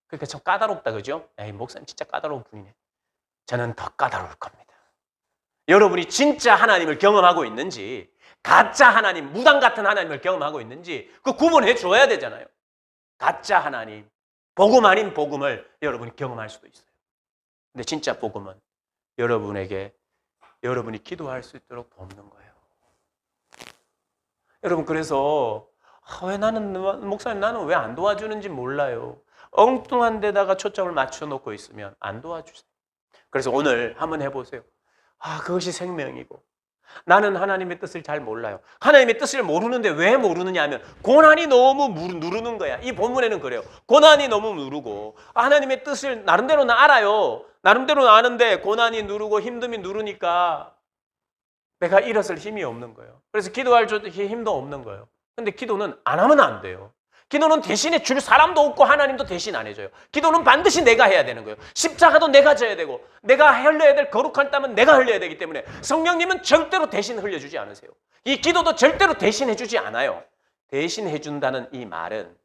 그러니까 참 까다롭다, 그죠? 에이, 목사님 진짜 까다로운 분이네. 저는 더 까다로울 겁니다. 여러분이 진짜 하나님을 경험하고 있는지, 가짜 하나님, 무당 같은 하나님을 경험하고 있는지 그 구분해 줘야 되잖아요. 가짜 하나님, 복음 아닌 복음을 여러분이 경험할 수도 있어요. 근데 진짜 복음은 여러분에게 여러분이 기도할 수 있도록 돕는 거예요. 여러분, 그래서 왜 목사님 나는 왜 안 도와주는지 몰라요. 엉뚱한 데다가 초점을 맞춰 놓고 있으면 안 도와주세요. 그래서 오늘 한번 해보세요. 그것이 생명이고 나는 하나님의 뜻을 잘 몰라요. 하나님의 뜻을 모르는데 왜 모르느냐 하면 고난이 너무 누르는 거야. 이 본문에는 그래요. 고난이 너무 누르고 하나님의 뜻을 나름대로는 알아요. 나름대로는 아는데 고난이 누르고 힘듦이 누르니까 내가 일어설 힘이 없는 거예요. 그래서 기도할 힘도 없는 거예요. 근데 기도는 안 하면 안 돼요. 기도는 대신에 줄 사람도 없고 하나님도 대신 안 해줘요. 기도는 반드시 내가 해야 되는 거예요. 십자가도 내가 져야 되고 내가 흘려야 될 거룩한 땀은 내가 흘려야 되기 때문에 성령님은 절대로 대신 흘려주지 않으세요. 이 기도도 절대로 대신해주지 않아요. 대신해준다는 이 말은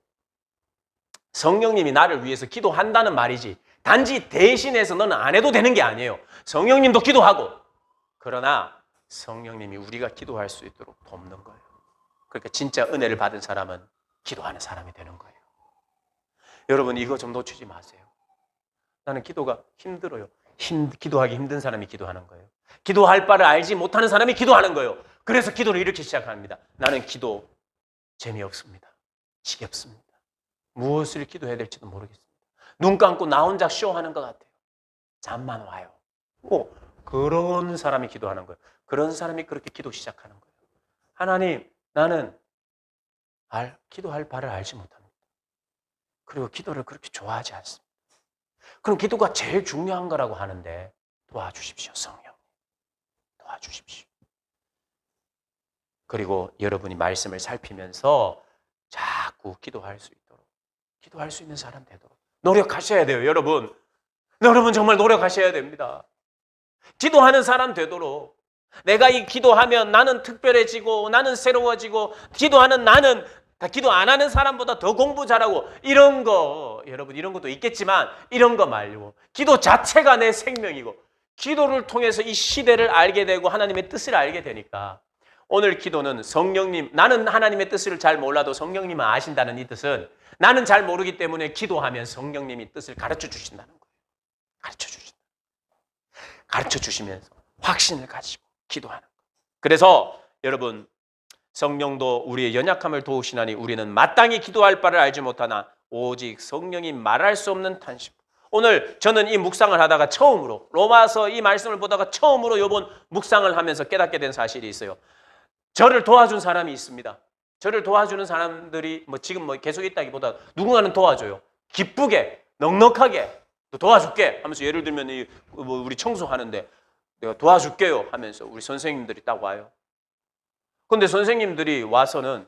성령님이 나를 위해서 기도한다는 말이지 단지 대신해서 너는 안 해도 되는 게 아니에요. 성령님도 기도하고 그러나 성령님이 우리가 기도할 수 있도록 돕는 거예요. 그러니까 진짜 은혜를 받은 사람은 기도하는 사람이 되는 거예요. 여러분 이거 좀 놓치지 마세요. 나는 기도가 힘들어요. 기도하기 힘든 사람이 기도하는 거예요. 기도할 바를 알지 못하는 사람이 기도하는 거예요. 그래서 기도를 이렇게 시작합니다. 나는 기도 재미없습니다. 지겹습니다. 무엇을 기도해야 될지도 모르겠습니다. 눈 감고 나 혼자 쇼하는 것 같아요. 잠만 와요. 그런 사람이 기도하는 거예요. 그런 사람이 그렇게 기도 시작하는 거예요. 하나님, 나는 기도할 바를 알지 못합니다. 그리고 기도를 그렇게 좋아하지 않습니다. 그럼 기도가 제일 중요한 거라고 하는데 도와주십시오, 성령. 도와주십시오. 그리고 여러분이 말씀을 살피면서 자꾸 기도할 수 있도록, 기도할 수 있는 사람 되도록 노력하셔야 돼요, 여러분. 여러분 정말 노력하셔야 됩니다. 기도하는 사람 되도록 내가 이 기도하면 나는 특별해지고 나는 새로워지고 기도하는 나는 기도 안 하는 사람보다 더 공부 잘하고 이런 거 여러분 이런 것도 있겠지만 이런 거 말고 기도 자체가 내 생명이고 기도를 통해서 이 시대를 알게 되고 하나님의 뜻을 알게 되니까 오늘 기도는 성령님 나는 하나님의 뜻을 잘 몰라도 성령님은 아신다는 이 뜻은 나는 잘 모르기 때문에 기도하면 성령님이 뜻을 가르쳐 주신다는 거예요. 가르쳐 주시면서 확신을 가지고 기도하는 거예요. 그래서 여러분 성령도 우리의 연약함을 도우시나니 우리는 마땅히 기도할 바를 알지 못하나 오직 성령이 말할 수 없는 탄식. 오늘 저는 이 묵상을 하다가 처음으로 로마서 이 말씀을 보다가 처음으로 이번 묵상을 하면서 깨닫게 된 사실이 있어요. 저를 도와준 사람이 있습니다. 저를 도와주는 사람들이 지금 계속 있다기보다 누군가는 도와줘요. 기쁘게 넉넉하게 도와줄게 하면서 예를 들면 우리 청소하는데 내가 도와줄게요 하면서 우리 선생님들이 딱 와요. 근데 선생님들이 와서는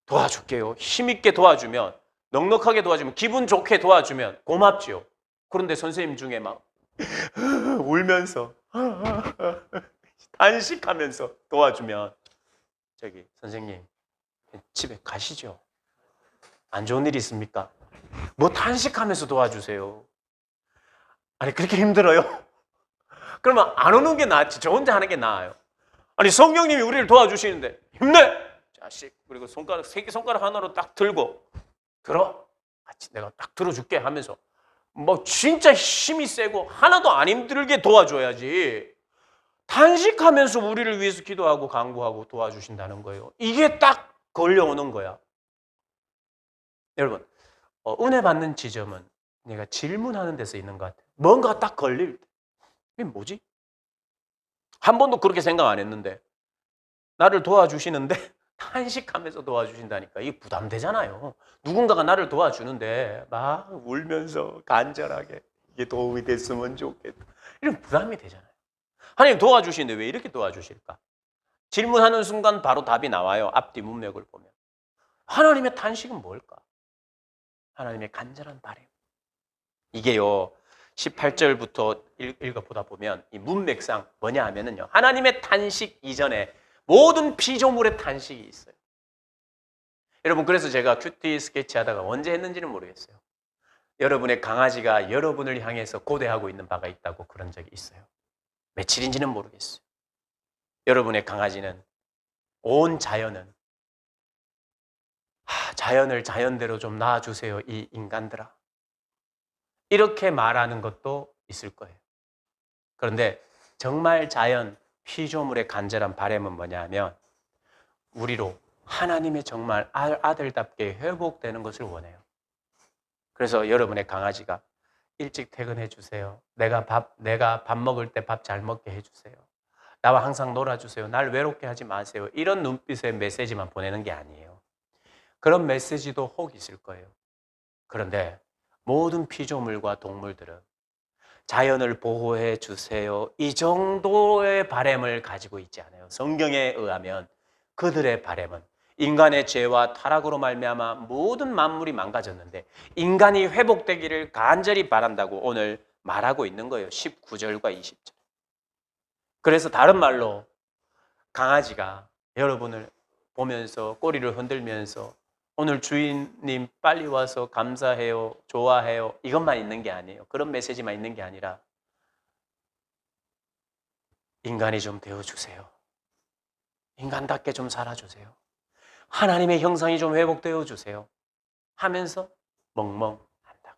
도와줄게요. 힘있게 도와주면, 넉넉하게 도와주면, 기분 좋게 도와주면 고맙지요. 그런데 선생님 중에 막 울면서 단식하면서 도와주면 선생님 집에 가시죠. 안 좋은 일 있습니까? 뭐 단식하면서 도와주세요. 아니 그렇게 힘들어요? 그러면 안 오는 게 낫지. 저 혼자 하는 게 나아요. 아니 성령님이 우리를 도와주시는데 힘내! 자식 그리고 새끼 손가락 하나로 딱 들고 같이 내가 딱 들어줄게 하면서 진짜 힘이 세고 하나도 안 힘들게 도와줘야지. 단식하면서 우리를 위해서 기도하고 간구하고 도와주신다는 거예요. 이게 딱 걸려오는 거야. 여러분 은혜 받는 지점은 내가 질문하는 데서 있는 것 같아요. 뭔가 딱 걸릴 때 이게 뭐지? 한 번도 그렇게 생각 안 했는데 나를 도와주시는데 탄식하면서 도와주신다니까 이게 부담되잖아요. 누군가가 나를 도와주는데 막 울면서 간절하게 이게 도움이 됐으면 좋겠다. 이런 부담이 되잖아요. 하나님 도와주시는데 왜 이렇게 도와주실까? 질문하는 순간 바로 답이 나와요. 앞뒤 문맥을 보면. 하나님의 탄식은 뭘까? 하나님의 간절한 바람. 이게요. 18절부터 읽어보다 보면 이 문맥상 뭐냐 하면은요. 하나님의 탄식 이전에 모든 피조물의 탄식이 있어요. 여러분 그래서 제가 큐티 스케치 하다가 언제 했는지는 모르겠어요. 여러분의 강아지가 여러분을 향해서 고대하고 있는 바가 있다고 그런 적이 있어요. 며칠인지는 모르겠어요. 여러분의 강아지는 온 자연은 자연을 자연대로 좀 놔주세요, 이 인간들아. 이렇게 말하는 것도 있을 거예요. 그런데 정말 자연 피조물의 간절한 바람은 뭐냐면 우리로 하나님의 정말 아들답게 회복되는 것을 원해요. 그래서 여러분의 강아지가 일찍 퇴근해 주세요. 내가 밥 먹을 때 밥 잘 먹게 해주세요. 나와 항상 놀아주세요. 날 외롭게 하지 마세요. 이런 눈빛의 메시지만 보내는 게 아니에요. 그런 메시지도 혹 있을 거예요. 그런데 모든 피조물과 동물들은 자연을 보호해 주세요. 이 정도의 바람을 가지고 있지 않아요. 성경에 의하면 그들의 바람은 인간의 죄와 타락으로 말미암아 모든 만물이 망가졌는데 인간이 회복되기를 간절히 바란다고 오늘 말하고 있는 거예요. 19절과 20절. 그래서 다른 말로 강아지가 여러분을 보면서 꼬리를 흔들면서 오늘 주인님 빨리 와서 감사해요, 좋아해요 이것만 있는 게 아니에요. 그런 메시지만 있는 게 아니라 인간이 좀 되어주세요. 인간답게 좀 살아주세요. 하나님의 형상이 좀 회복되어 주세요 하면서 멍멍한다.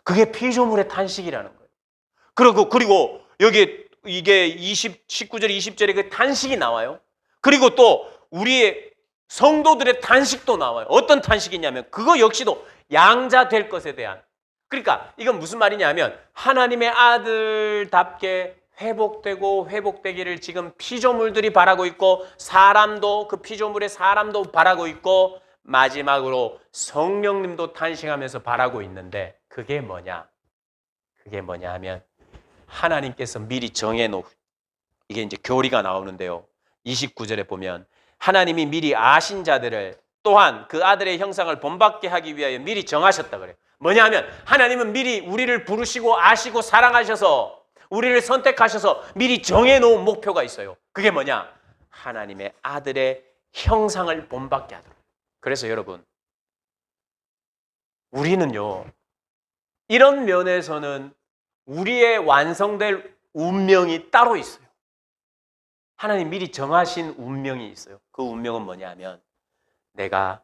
그게 피조물의 탄식이라는 거예요. 그리고 여기 이게 19절 20절에 그 탄식이 나와요. 그리고 또 우리의 성도들의 탄식도 나와요. 어떤 탄식이냐면 그거 역시도 양자 될 것에 대한. 그러니까 이건 무슨 말이냐면 하나님의 아들답게 회복되고 회복되기를 지금 피조물들이 바라고 있고 사람도 그 피조물의 사람도 바라고 있고 마지막으로 성령님도 탄식하면서 바라고 있는데 그게 뭐냐? 그게 뭐냐 하면 하나님께서 미리 정해놓은 이게 이제 교리가 나오는데요. 29절에 보면 하나님이 미리 아신 자들을 또한 그 아들의 형상을 본받게 하기 위하여 미리 정하셨다 그래요. 뭐냐 하면 하나님은 미리 우리를 부르시고 아시고 사랑하셔서 우리를 선택하셔서 미리 정해놓은 목표가 있어요. 그게 뭐냐? 하나님의 아들의 형상을 본받게 하도록. 그래서 여러분 우리는요 이런 면에서는 우리의 완성될 운명이 따로 있어요. 하나님 미리 정하신 운명이 있어요. 그 운명은 뭐냐 하면 내가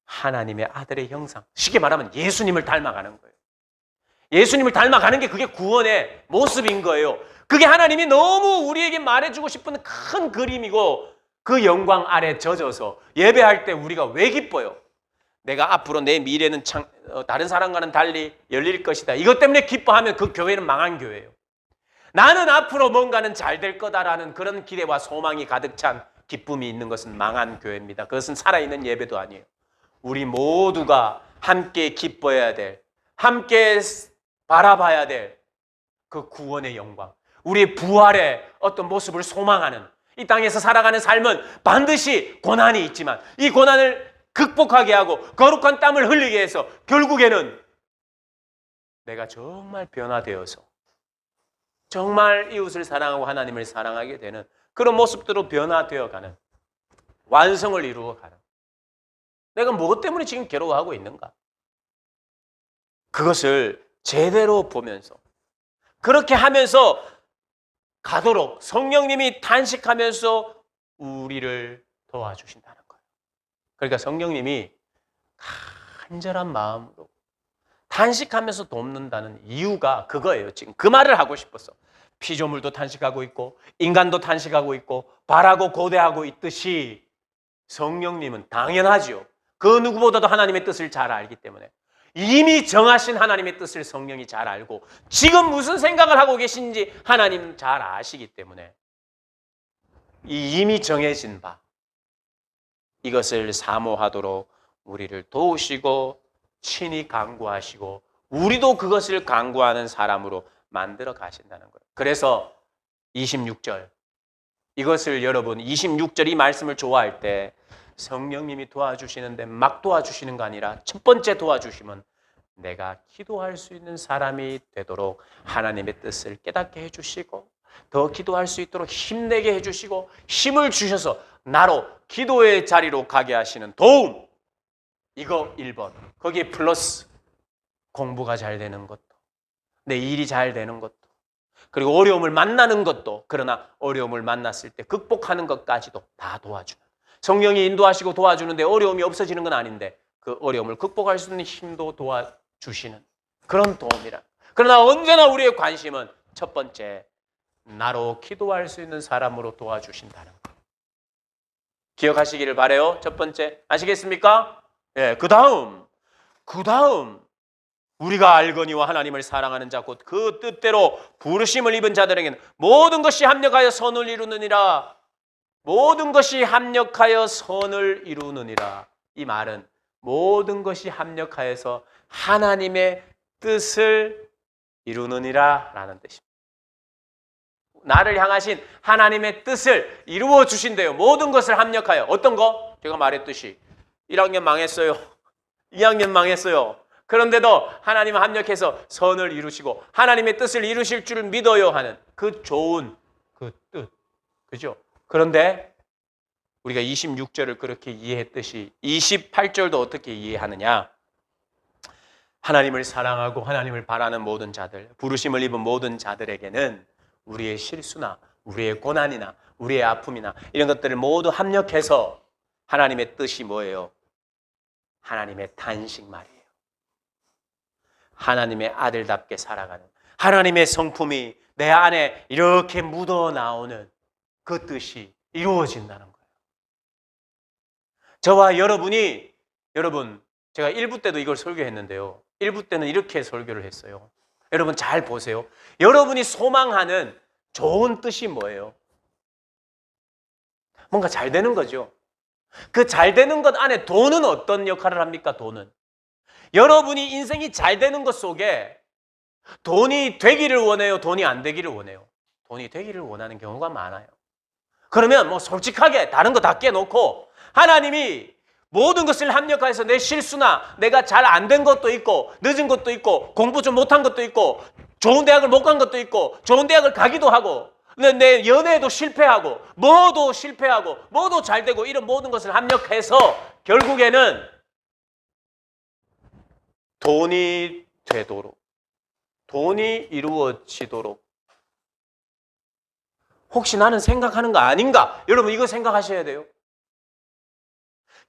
하나님의 아들의 형상, 쉽게 말하면 예수님을 닮아가는 거예요. 예수님을 닮아가는 게 그게 구원의 모습인 거예요. 그게 하나님이 너무 우리에게 말해주고 싶은 큰 그림이고 그 영광 아래 젖어서 예배할 때 우리가 왜 기뻐요? 내가 앞으로 내 미래는 다른 사람과는 달리 열릴 것이다. 이것 때문에 기뻐하면 그 교회는 망한 교회예요. 나는 앞으로 뭔가는 잘 될 거다라는 그런 기대와 소망이 가득 찬 기쁨이 있는 것은 망한 교회입니다. 그것은 살아있는 예배도 아니에요. 우리 모두가 함께 기뻐해야 될, 함께 바라봐야 될 그 구원의 영광, 우리의 부활의 어떤 모습을 소망하는 이 땅에서 살아가는 삶은 반드시 고난이 있지만 이 고난을 극복하게 하고 거룩한 땀을 흘리게 해서 결국에는 내가 정말 변화되어서 정말 이웃을 사랑하고 하나님을 사랑하게 되는 그런 모습대로 변화되어가는 완성을 이루어가는 내가 무엇 때문에 지금 괴로워하고 있는가? 그것을 제대로 보면서 그렇게 하면서 가도록 성령님이 탄식하면서 우리를 도와주신다는 거예요. 그러니까 성령님이 간절한 마음으로 탄식하면서 돕는다는 이유가 그거예요. 지금 그 말을 하고 싶었어. 피조물도 탄식하고 있고 인간도 탄식하고 있고 바라고 고대하고 있듯이 성령님은 당연하죠. 그 누구보다도 하나님의 뜻을 잘 알기 때문에 이미 정하신 하나님의 뜻을 성령이 잘 알고 지금 무슨 생각을 하고 계신지 하나님 잘 아시기 때문에 이미 정해진 바 이것을 사모하도록 우리를 도우시고 친히 간구하시고 우리도 그것을 간구하는 사람으로 만들어 가신다는 거예요. 그래서 26절 이것을 여러분 26절 이 말씀을 좋아할 때 성령님이 도와주시는데 막 도와주시는 거 아니라 첫 번째 도와주심은 내가 기도할 수 있는 사람이 되도록 하나님의 뜻을 깨닫게 해주시고 더 기도할 수 있도록 힘내게 해주시고 힘을 주셔서 나로 기도의 자리로 가게 하시는 도움 이거 1번. 거기에 플러스 공부가 잘 되는 것도, 내 일이 잘 되는 것도, 그리고 어려움을 만나는 것도, 그러나 어려움을 만났을 때 극복하는 것까지도 다 도와주는, 성령이 인도하시고 도와주는데 어려움이 없어지는 건 아닌데 그 어려움을 극복할 수 있는 힘도 도와주시는 그런 도움이라. 그러나 언제나 우리의 관심은 첫 번째, 나로 기도할 수 있는 사람으로 도와주신다는 것. 기억하시기를 바라요. 첫 번째. 아시겠습니까? 예, 그 다음 우리가 알거니와 하나님을 사랑하는 자 곧 그 뜻대로 부르심을 입은 자들에게는 모든 것이 합력하여 선을 이루느니라. 모든 것이 합력하여 선을 이루느니라. 이 말은 모든 것이 합력하여서 하나님의 뜻을 이루느니라 라는 뜻입니다. 나를 향하신 하나님의 뜻을 이루어 주신대요. 모든 것을 합력하여. 어떤 거? 제가 말했듯이 1학년 망했어요. 2학년 망했어요. 그런데도 하나님은 합력해서 선을 이루시고 하나님의 뜻을 이루실 줄 믿어요 하는 그 좋은 그 뜻. 그죠? 그런데 우리가 26절을 그렇게 이해했듯이 28절도 어떻게 이해하느냐? 하나님을 사랑하고 하나님을 바라는 모든 자들, 부르심을 입은 모든 자들에게는 우리의 실수나 우리의 고난이나 우리의 아픔이나 이런 것들을 모두 합력해서 하나님의 뜻이 뭐예요? 하나님의 탄식 말이에요. 하나님의 아들답게 살아가는 하나님의 성품이 내 안에 이렇게 묻어나오는 그 뜻이 이루어진다는 거예요. 저와 여러분 제가 1부 때도 이걸 설교했는데요. 1부 때는 이렇게 설교를 했어요. 여러분 잘 보세요. 여러분이 소망하는 좋은 뜻이 뭐예요? 뭔가 잘 되는 거죠. 그 잘 되는 것 안에 돈은 어떤 역할을 합니까? 돈은. 여러분이 인생이 잘 되는 것 속에 돈이 되기를 원해요? 돈이 안 되기를 원해요? 돈이 되기를 원하는 경우가 많아요. 그러면 뭐 솔직하게 다른 거 다 깨놓고 하나님이 모든 것을 합력하여서 내 실수나 내가 잘 안 된 것도 있고 늦은 것도 있고 공부 좀 못한 것도 있고 좋은 대학을 못 간 것도 있고 좋은 대학을 가기도 하고 내 연애에도 실패하고 뭐도 실패하고 뭐도 잘 되고 이런 모든 것을 합력해서 결국에는 돈이 되도록 돈이 이루어지도록 혹시 나는 생각하는 거 아닌가? 여러분 이거 생각하셔야 돼요.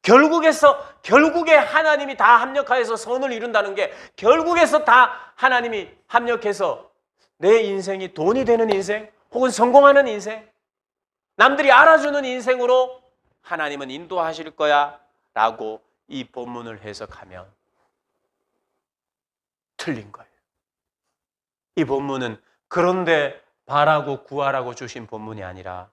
결국에 하나님이 다 합력하여서 선을 이룬다는 게 결국에서 다 하나님이 합력해서 내 인생이 돈이 되는 인생 혹은 성공하는 인생 남들이 알아주는 인생으로 하나님은 인도하실 거야 라고 이 본문을 해석하면 틀린 거예요. 이 본문은 그런데 바라고 구하라고 주신 본문이 아니라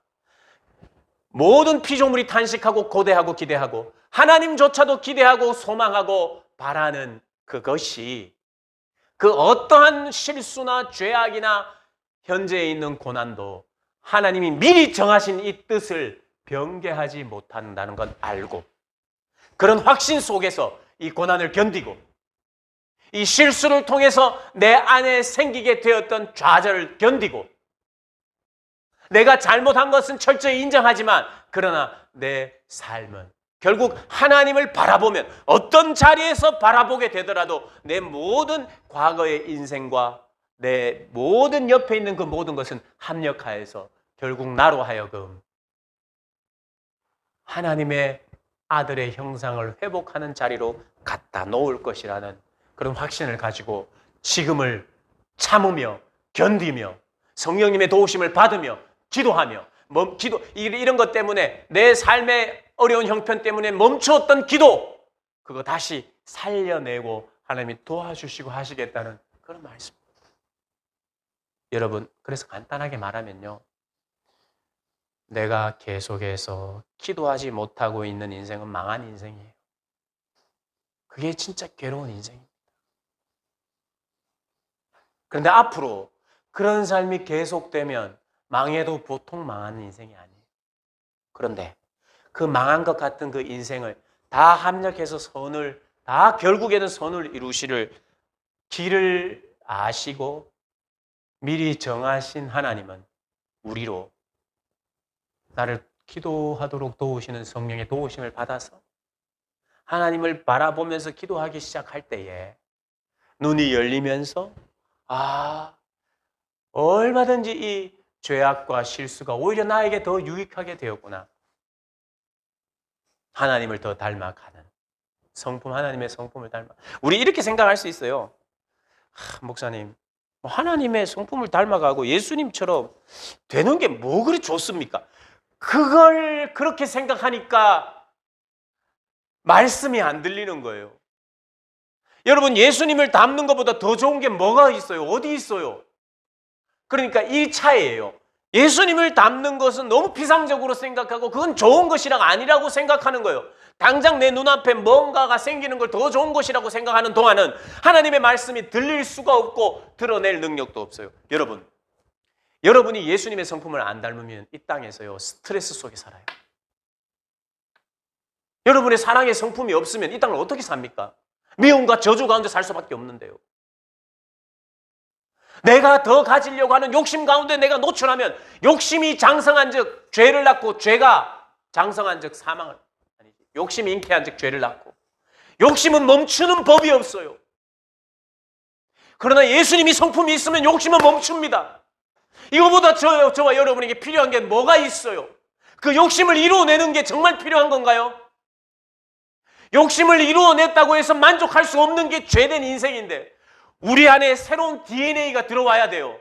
모든 피조물이 탄식하고 고대하고 기대하고 하나님조차도 기대하고 소망하고 바라는 그것이 그 어떠한 실수나 죄악이나 현재에 있는 고난도 하나님이 미리 정하신 이 뜻을 변개하지 못한다는 건 알고 그런 확신 속에서 이 고난을 견디고 이 실수를 통해서 내 안에 생기게 되었던 좌절을 견디고 내가 잘못한 것은 철저히 인정하지만 그러나 내 삶은 결국 하나님을 바라보면 어떤 자리에서 바라보게 되더라도 내 모든 과거의 인생과 내 모든 옆에 있는 그 모든 것은 합력하여서 결국 나로 하여금 하나님의 아들의 형상을 회복하는 자리로 갖다 놓을 것이라는 그런 확신을 가지고 지금을 참으며 견디며 성령님의 도우심을 받으며 기도하며 이런 것 때문에 내 삶의 어려운 형편 때문에 멈추었던 기도 그거 다시 살려내고 하나님이 도와주시고 하시겠다는 그런 말씀입니다. 여러분 그래서 간단하게 말하면요. 내가 계속해서 기도하지 못하고 있는 인생은 망한 인생이에요. 그게 진짜 괴로운 인생입니다. 그런데 앞으로 그런 삶이 계속되면 망해도 보통 망하는 인생이 아니에요. 그런데 그 망한 것 같은 그 인생을 다 합력해서 결국에는 선을 이루시를 길을 아시고 미리 정하신 하나님은 우리로 나를 기도하도록 도우시는 성령의 도우심을 받아서 하나님을 바라보면서 기도하기 시작할 때에 눈이 열리면서 얼마든지 이 죄악과 실수가 오히려 나에게 더 유익하게 되었구나. 하나님을 더 닮아가는 성품, 하나님의 성품을 닮아. 우리 이렇게 생각할 수 있어요. 목사님, 하나님의 성품을 닮아가고 예수님처럼 되는 게 뭐 그리 좋습니까? 그걸 그렇게 생각하니까 말씀이 안 들리는 거예요. 여러분, 예수님을 닮는 것보다 더 좋은 게 뭐가 있어요? 어디 있어요? 그러니까 이 차이예요. 예수님을 닮는 것은 너무 피상적으로 생각하고 그건 좋은 것이랑 아니라고 생각하는 거예요. 당장 내 눈앞에 뭔가가 생기는 걸 더 좋은 것이라고 생각하는 동안은 하나님의 말씀이 들릴 수가 없고 드러낼 능력도 없어요. 여러분이 예수님의 성품을 안 닮으면 이 땅에서요, 스트레스 속에 살아요. 여러분의 사랑의 성품이 없으면 이 땅을 어떻게 삽니까? 미움과 저주 가운데 살 수밖에 없는데요. 내가 더 가지려고 하는 욕심 가운데 내가 노출하면 욕심이 장성한 즉 죄를 낳고 죄가 장성한 즉 사망을, 욕심이 잉태한 즉 죄를 낳고, 욕심은 멈추는 법이 없어요. 그러나 예수님이 성품이 있으면 욕심은 멈춥니다. 이거보다 저와 여러분에게 필요한 게 뭐가 있어요? 그 욕심을 이루어내는 게 정말 필요한 건가요? 욕심을 이루어냈다고 해서 만족할 수 없는 게 죄된 인생인데 우리 안에 새로운 DNA가 들어와야 돼요.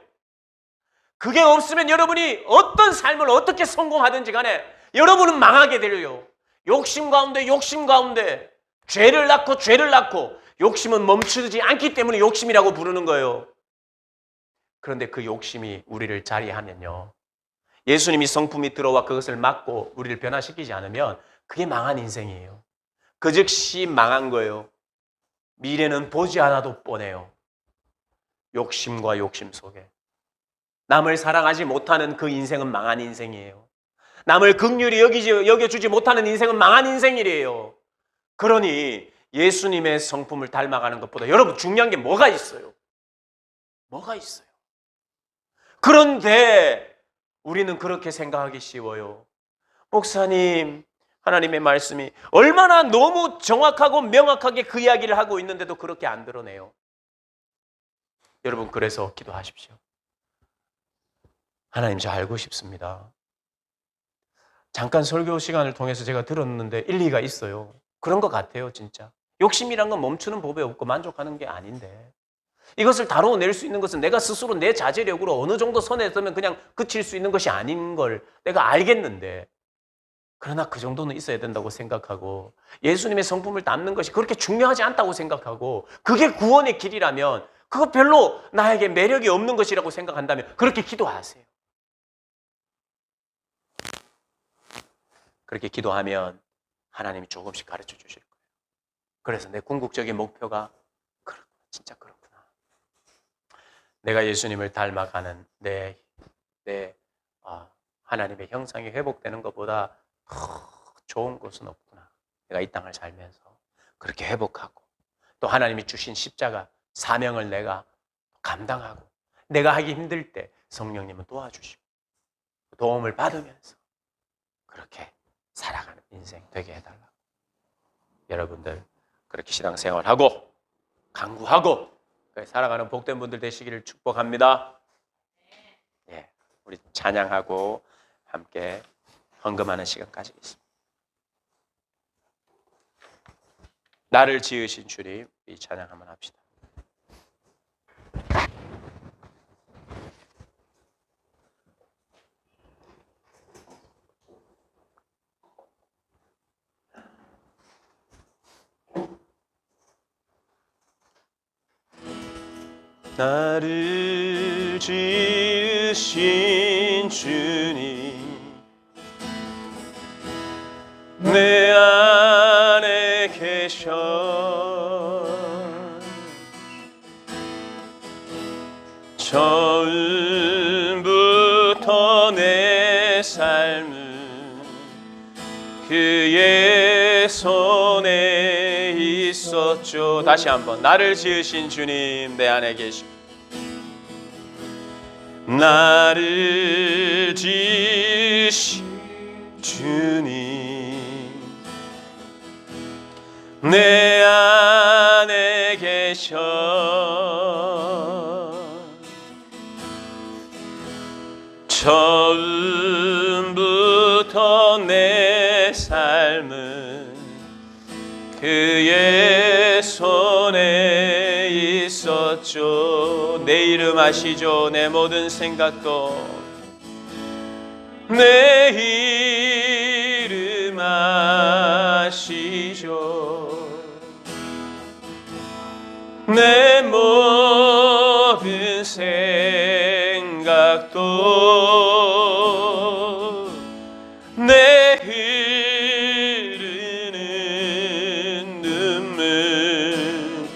그게 없으면 여러분이 어떤 삶을 어떻게 성공하든지 간에 여러분은 망하게 돼요. 욕심 가운데 죄를 낳고 욕심은 멈추지 않기 때문에 욕심이라고 부르는 거예요. 그런데 그 욕심이 우리를 자리하면요, 예수님이 성품이 들어와 그것을 막고 우리를 변화시키지 않으면 그게 망한 인생이에요. 그 즉시 망한 거예요. 미래는 보지 않아도 뻔해요. 욕심과 욕심 속에 남을 사랑하지 못하는 그 인생은 망한 인생이에요. 남을 긍휼히 여겨주지 못하는 인생은 망한 인생이래요. 그러니 예수님의 성품을 닮아가는 것보다 여러분 중요한 게 뭐가 있어요? 뭐가 있어요? 그런데 우리는 그렇게 생각하기 쉬워요. 목사님, 하나님의 말씀이 얼마나 너무 정확하고 명확하게 그 이야기를 하고 있는데도 그렇게 안 드러내요. 여러분, 그래서 기도하십시오. 하나님, 저 알고 싶습니다. 잠깐 설교 시간을 통해서 제가 들었는데 일리가 있어요. 그런 것 같아요, 진짜. 욕심이란 건 멈추는 법에 없고 만족하는 게 아닌데 이것을 다루어낼 수 있는 것은 내가 스스로 내 자제력으로 어느 정도 선에 서면 그냥 그칠 수 있는 것이 아닌 걸 내가 알겠는데, 그러나 그 정도는 있어야 된다고 생각하고 예수님의 성품을 닮는 것이 그렇게 중요하지 않다고 생각하고 그게 구원의 길이라면 그거 별로 나에게 매력이 없는 것이라고 생각한다면 그렇게 기도하세요. 그렇게 기도하면 하나님이 조금씩 가르쳐 주실 거예요. 그래서 내 궁극적인 목표가 진짜 그렇구나. 내가 예수님을 닮아가는 내 하나님의 형상이 회복되는 것보다 더 좋은 것은 없구나. 내가 이 땅을 살면서 그렇게 회복하고 또 하나님이 주신 십자가 사명을 내가 감당하고 내가 하기 힘들 때 성령님은 도와주시고 도움을 받으면서 그렇게 살아가는 인생 되게 해달라고. 여러분들 그렇게 신앙생활하고 강구하고 살아가는 복된 분들 되시기를 축복합니다. 예, 우리 찬양하고 함께 헌금하는 시간 가지겠습니다. 나를 지으신 주님, 이 찬양 한번 합시다. 나를 지으신 주님, 내 안에 계셔 처음부터 내 삶은 그의 손에 있었죠. 다시 한번. 나를 지으신 주님, 내 안에 계시고 나를 지으신 주님, 내 안에 계셔 처음부터 내 삶은 그의 손에 있었죠. 내 이름 아시죠? 내 모든 생각도 내 이름 아시죠. 내 모든 생각도 내 흐르는 눈물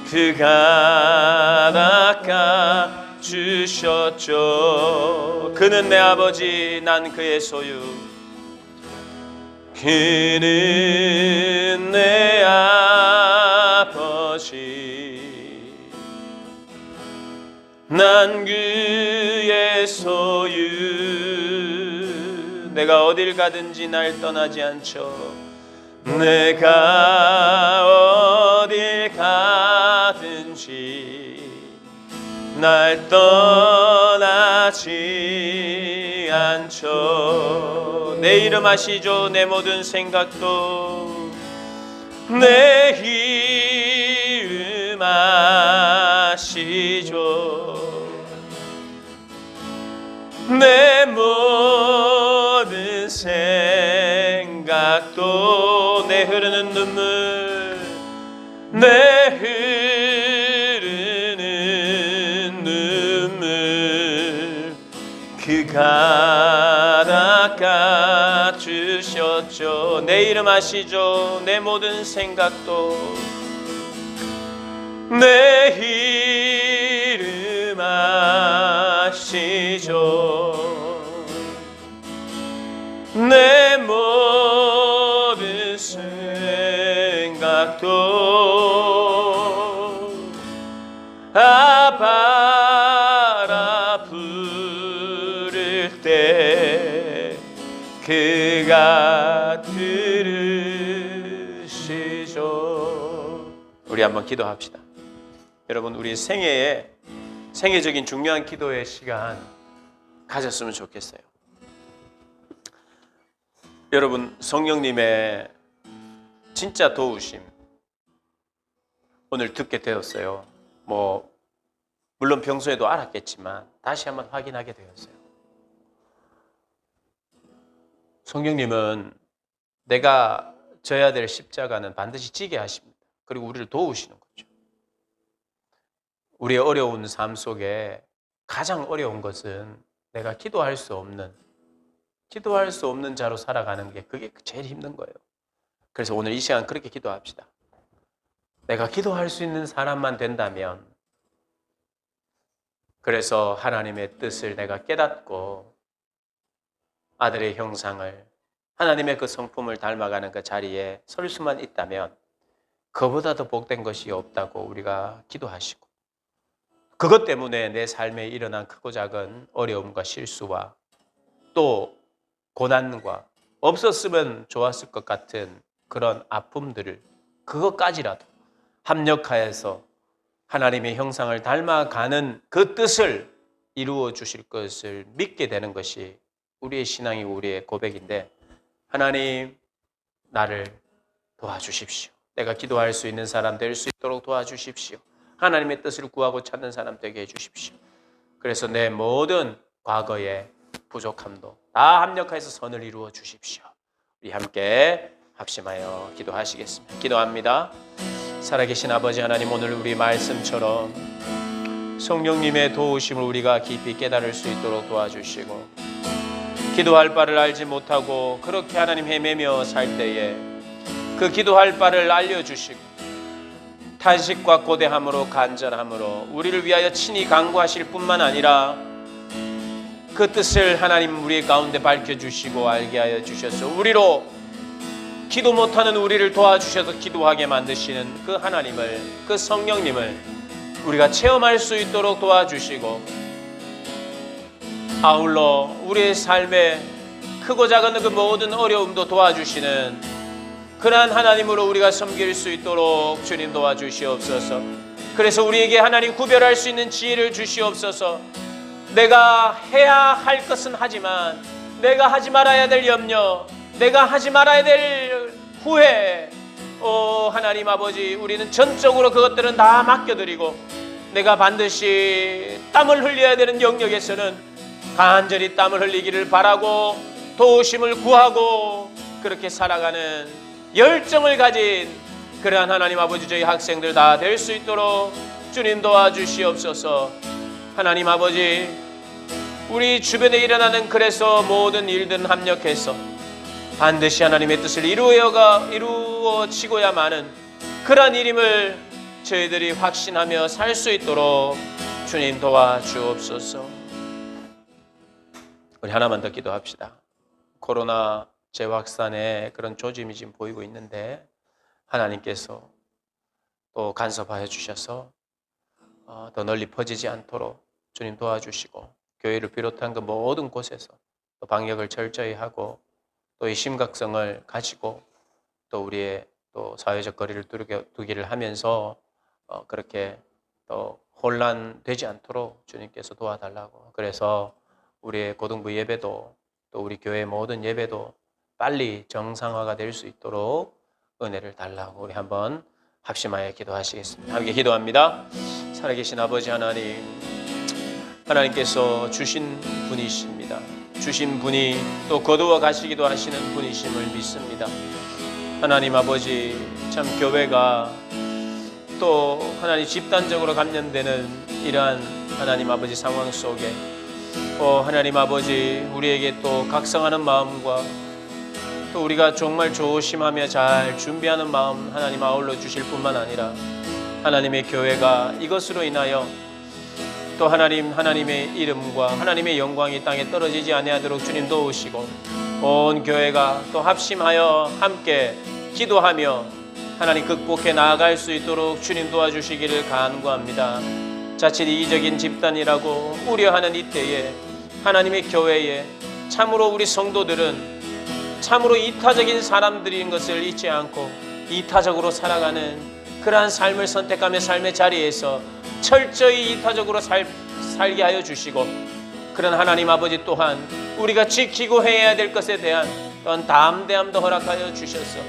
그가 닦아 주셨죠. 그는 내 아버지, 난 그의 소유. 그는 내 아버지, 난 그의 소유. 내가 어딜 가든지 날 떠나지 않죠. 내가 어딜 가든지 날 떠나지 않죠. 내 이름 아시죠? 내 모든 생각도 내 이름 아시죠. 내 모든 생각도 내 흐르는 눈물 내 흐르는 눈물 그가 닦아 주셨죠. 내 이름 아시죠? 내 모든 생각도 내 이름 아시죠. 내 모든 생각도 아바라 부를 때 그가 들으시죠. 우리 한번 기도합시다. 여러분, 우리 생애적인 중요한 기도의 시간 가졌으면 좋겠어요. 여러분, 성령님의 진짜 도우심 오늘 듣게 되었어요. 물론 평소에도 알았겠지만 다시 한번 확인하게 되었어요. 성령님은 내가 져야 될 십자가는 반드시 지게 하십니다. 그리고 우리를 도우시는 거죠. 우리의 어려운 삶 속에 가장 어려운 것은 내가 기도할 수 없는 자로 살아가는 게 그게 제일 힘든 거예요. 그래서 오늘 이 시간 그렇게 기도합시다. 내가 기도할 수 있는 사람만 된다면, 그래서 하나님의 뜻을 내가 깨닫고 아들의 형상을, 하나님의 그 성품을 닮아가는 그 자리에 설 수만 있다면 그보다 더 복된 것이 없다고 우리가 기도하시고, 그것 때문에 내 삶에 일어난 크고 작은 어려움과 실수와 또 고난과 없었으면 좋았을 것 같은 그런 아픔들을, 그것까지라도 합력하여서 하나님의 형상을 닮아가는 그 뜻을 이루어 주실 것을 믿게 되는 것이 우리의 신앙이고 우리의 고백인데, 하나님, 나를 도와주십시오. 내가 기도할 수 있는 사람 될 수 있도록 도와주십시오. 하나님의 뜻을 구하고 찾는 사람 되게 해주십시오. 그래서 내 모든 과거의 부족함도 다 합력해서 선을 이루어 주십시오. 우리 함께 합심하여 기도하시겠습니다. 기도합니다. 살아계신 아버지 하나님, 오늘 우리 말씀처럼 성령님의 도우심을 우리가 깊이 깨달을 수 있도록 도와주시고, 기도할 바를 알지 못하고 그렇게 하나님 헤매며 살 때에 그 기도할 바를 알려주시고 탄식과 고대함으로 간절함으로 우리를 위하여 친히 간구하실 뿐만 아니라 그 뜻을 하나님 우리 가운데 밝혀주시고 알게 하여 주셔서 우리로 기도 못하는 우리를 도와주셔서 기도하게 만드시는 그 하나님을, 그 성령님을 우리가 체험할 수 있도록 도와주시고, 아울러 우리의 삶에 크고 작은 그 모든 어려움도 도와주시는 그러한 하나님으로 우리가 섬길 수 있도록 주님 도와주시옵소서. 그래서 우리에게 하나님 구별할 수 있는 지혜를 주시옵소서. 내가 해야 할 것은 하지만 내가 하지 말아야 될 염려, 내가 하지 말아야 될 후회, 하나님 아버지, 우리는 전적으로 그것들은 다 맡겨드리고 내가 반드시 땀을 흘려야 되는 영역에서는 간절히 땀을 흘리기를 바라고 도우심을 구하고 그렇게 살아가는 열정을 가진 그러한 하나님 아버지, 저희 학생들 다 될 수 있도록 주님 도와주시옵소서. 하나님 아버지, 우리 주변에 일어나는 그래서 모든 일들은 합력해서 반드시 하나님의 뜻을 이루어지고야만은 그러한 일임을 저희들이 확신하며 살 수 있도록 주님 도와주옵소서. 우리 하나만 더 기도합시다. 코로나 재확산의 그런 조짐이 지금 보이고 있는데 하나님께서 또 간섭하여 주셔서 더 널리 퍼지지 않도록 주님 도와주시고 교회를 비롯한 그 모든 곳에서 또 방역을 철저히 하고 또 이 심각성을 가지고 또 우리의 또 사회적 거리를 두기를 하면서 그렇게 또 혼란되지 않도록 주님께서 도와달라고. 그래서 우리의 고등부 예배도 또 우리 교회 모든 예배도 빨리 정상화가 될 수 있도록 은혜를 달라고 우리 한번 합심하여 기도하시겠습니다. 함께 기도합니다. 살아계신 아버지 하나님, 하나님께서 주신 분이십니다. 주신 분이 또 거두어 가시기도 하시는 분이심을 믿습니다. 하나님 아버지, 참 교회가 또 하나님 집단적으로 감염되는 이러한 하나님 아버지 상황 속에 하나님 아버지, 우리에게 또 각성하는 마음과 또 우리가 정말 조심하며 잘 준비하는 마음 하나님 아울러 주실 뿐만 아니라 하나님의 교회가 이것으로 인하여 또 하나님의 이름과 하나님의 영광이 땅에 떨어지지 아니하도록 주님 도우시고 온 교회가 또 합심하여 함께 기도하며 하나님 극복해 나아갈 수 있도록 주님 도와주시기를 간구합니다. 자칫 이기적인 집단이라고 우려하는 이때에 하나님의 교회에 참으로 우리 성도들은 참으로 이타적인 사람들인 것을 잊지 않고 이타적으로 살아가는 그러한 삶을 선택하며 삶의 자리에서 철저히 이타적으로 살게 하여 주시고 그런 하나님 아버지 또한 우리가 지키고 해야 될 것에 대한 또한 담대함도 허락하여 주셔서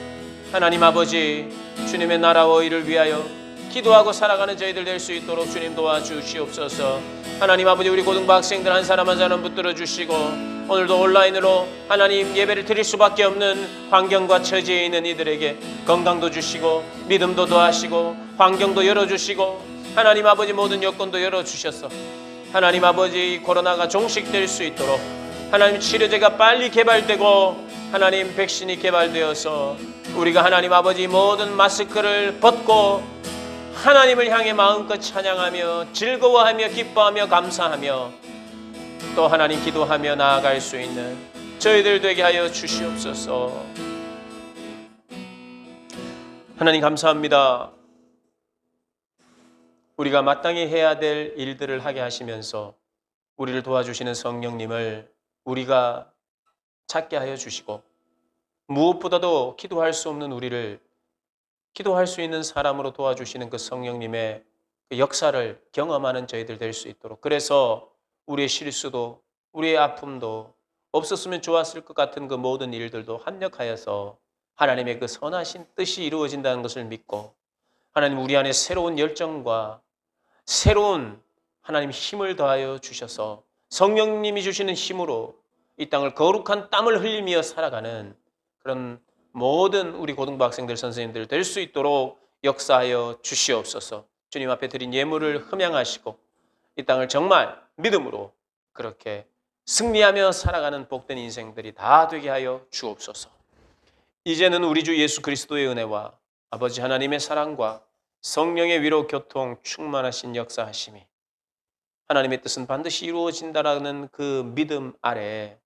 하나님 아버지, 주님의 나라와 의를 위하여 기도하고 살아가는 저희들 될 수 있도록 주님 도와주시옵소서. 하나님 아버지, 우리 고등부 학생들 한 사람 한 사람 붙들어 주시고 오늘도 온라인으로 하나님 예배를 드릴 수밖에 없는 환경과 처지에 있는 이들에게 건강도 주시고 믿음도 더하시고 환경도 열어주시고 하나님 아버지 모든 여건도 열어주셔서 하나님 아버지 코로나가 종식될 수 있도록 하나님 치료제가 빨리 개발되고 하나님 백신이 개발되어서 우리가 하나님 아버지 모든 마스크를 벗고 하나님을 향해 마음껏 찬양하며 즐거워하며 기뻐하며 감사하며 또 하나님 기도하며 나아갈 수 있는 저희들 되게 하여 주시옵소서. 하나님 감사합니다. 우리가 마땅히 해야 될 일들을 하게 하시면서 우리를 도와주시는 성령님을 우리가 찾게 하여 주시고 무엇보다도 기도할 수 없는 우리를 기도할 수 있는 사람으로 도와주시는 그 성령님의 그 역사를 경험하는 저희들 될 수 있도록, 그래서 우리의 실수도 우리의 아픔도 없었으면 좋았을 것 같은 그 모든 일들도 합력하여서 하나님의 그 선하신 뜻이 이루어진다는 것을 믿고 하나님 우리 안에 새로운 열정과 새로운 하나님 힘을 더하여 주셔서 성령님이 주시는 힘으로 이 땅을 거룩한 땀을 흘리며 살아가는 그런 모든 우리 고등부 학생들 선생님들 될 수 있도록 역사하여 주시옵소서. 주님 앞에 드린 예물을 흠양하시고 이 땅을 정말 믿음으로 그렇게 승리하며 살아가는 복된 인생들이 다 되게 하여 주옵소서. 이제는 우리 주 예수 그리스도의 은혜와 아버지 하나님의 사랑과 성령의 위로 교통 충만하신 역사하심이 하나님의 뜻은 반드시 이루어진다라는 그 믿음 아래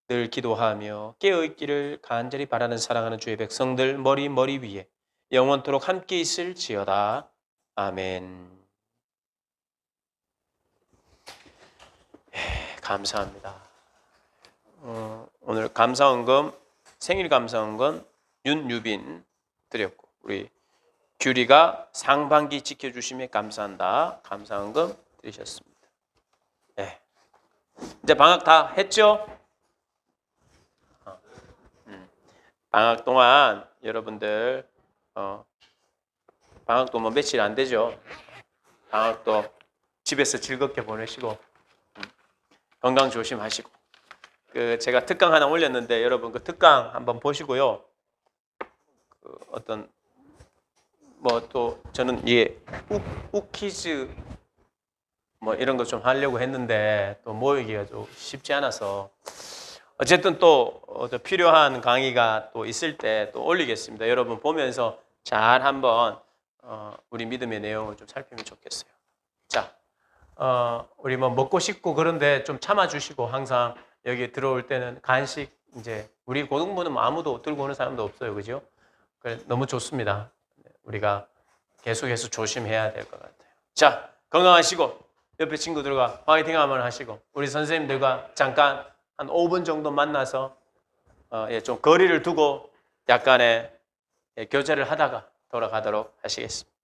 늘 기도하며 깨어있기를 간절히 바라는 사랑하는 주의 백성들 머리 위에 영원토록 함께 있을지어다. 아멘. 감사합니다. 오늘 감사헌금, 생일 감사헌금 윤유빈 드렸고, 우리 규리가 상반기 지켜주심에 감사한다. 감사헌금 드리셨습니다. 네. 이제 방학 다 했죠? 방학 동안 여러분들 방학도 뭐 며칠 안 되죠. 방학도 집에서 즐겁게 보내시고 건강 조심하시고, 제가 특강 하나 올렸는데 여러분 그 특강 한번 보시고요. 어떤 뭐 또 저는 욱퀴즈 뭐 이런 거 좀 하려고 했는데 또 모이기가 좀 쉽지 않아서, 어쨌든 또 필요한 강의가 또 있을 때 또 올리겠습니다. 여러분 보면서 잘 한번 우리 믿음의 내용을 좀 살피면 좋겠어요. 자, 우리 뭐 먹고 싶고 그런데 좀 참아주시고, 항상 여기 들어올 때는 간식, 이제 우리 고등부는 뭐 아무도 들고 오는 사람도 없어요, 그죠? 너무 좋습니다. 우리가 계속해서 조심해야 될 것 같아요. 자, 건강하시고 옆에 친구들과 화이팅 한번 하시고, 우리 선생님들과 잠깐 한 5분 정도 만나서 좀 거리를 두고 약간의 교제를 하다가 돌아가도록 하시겠습니다.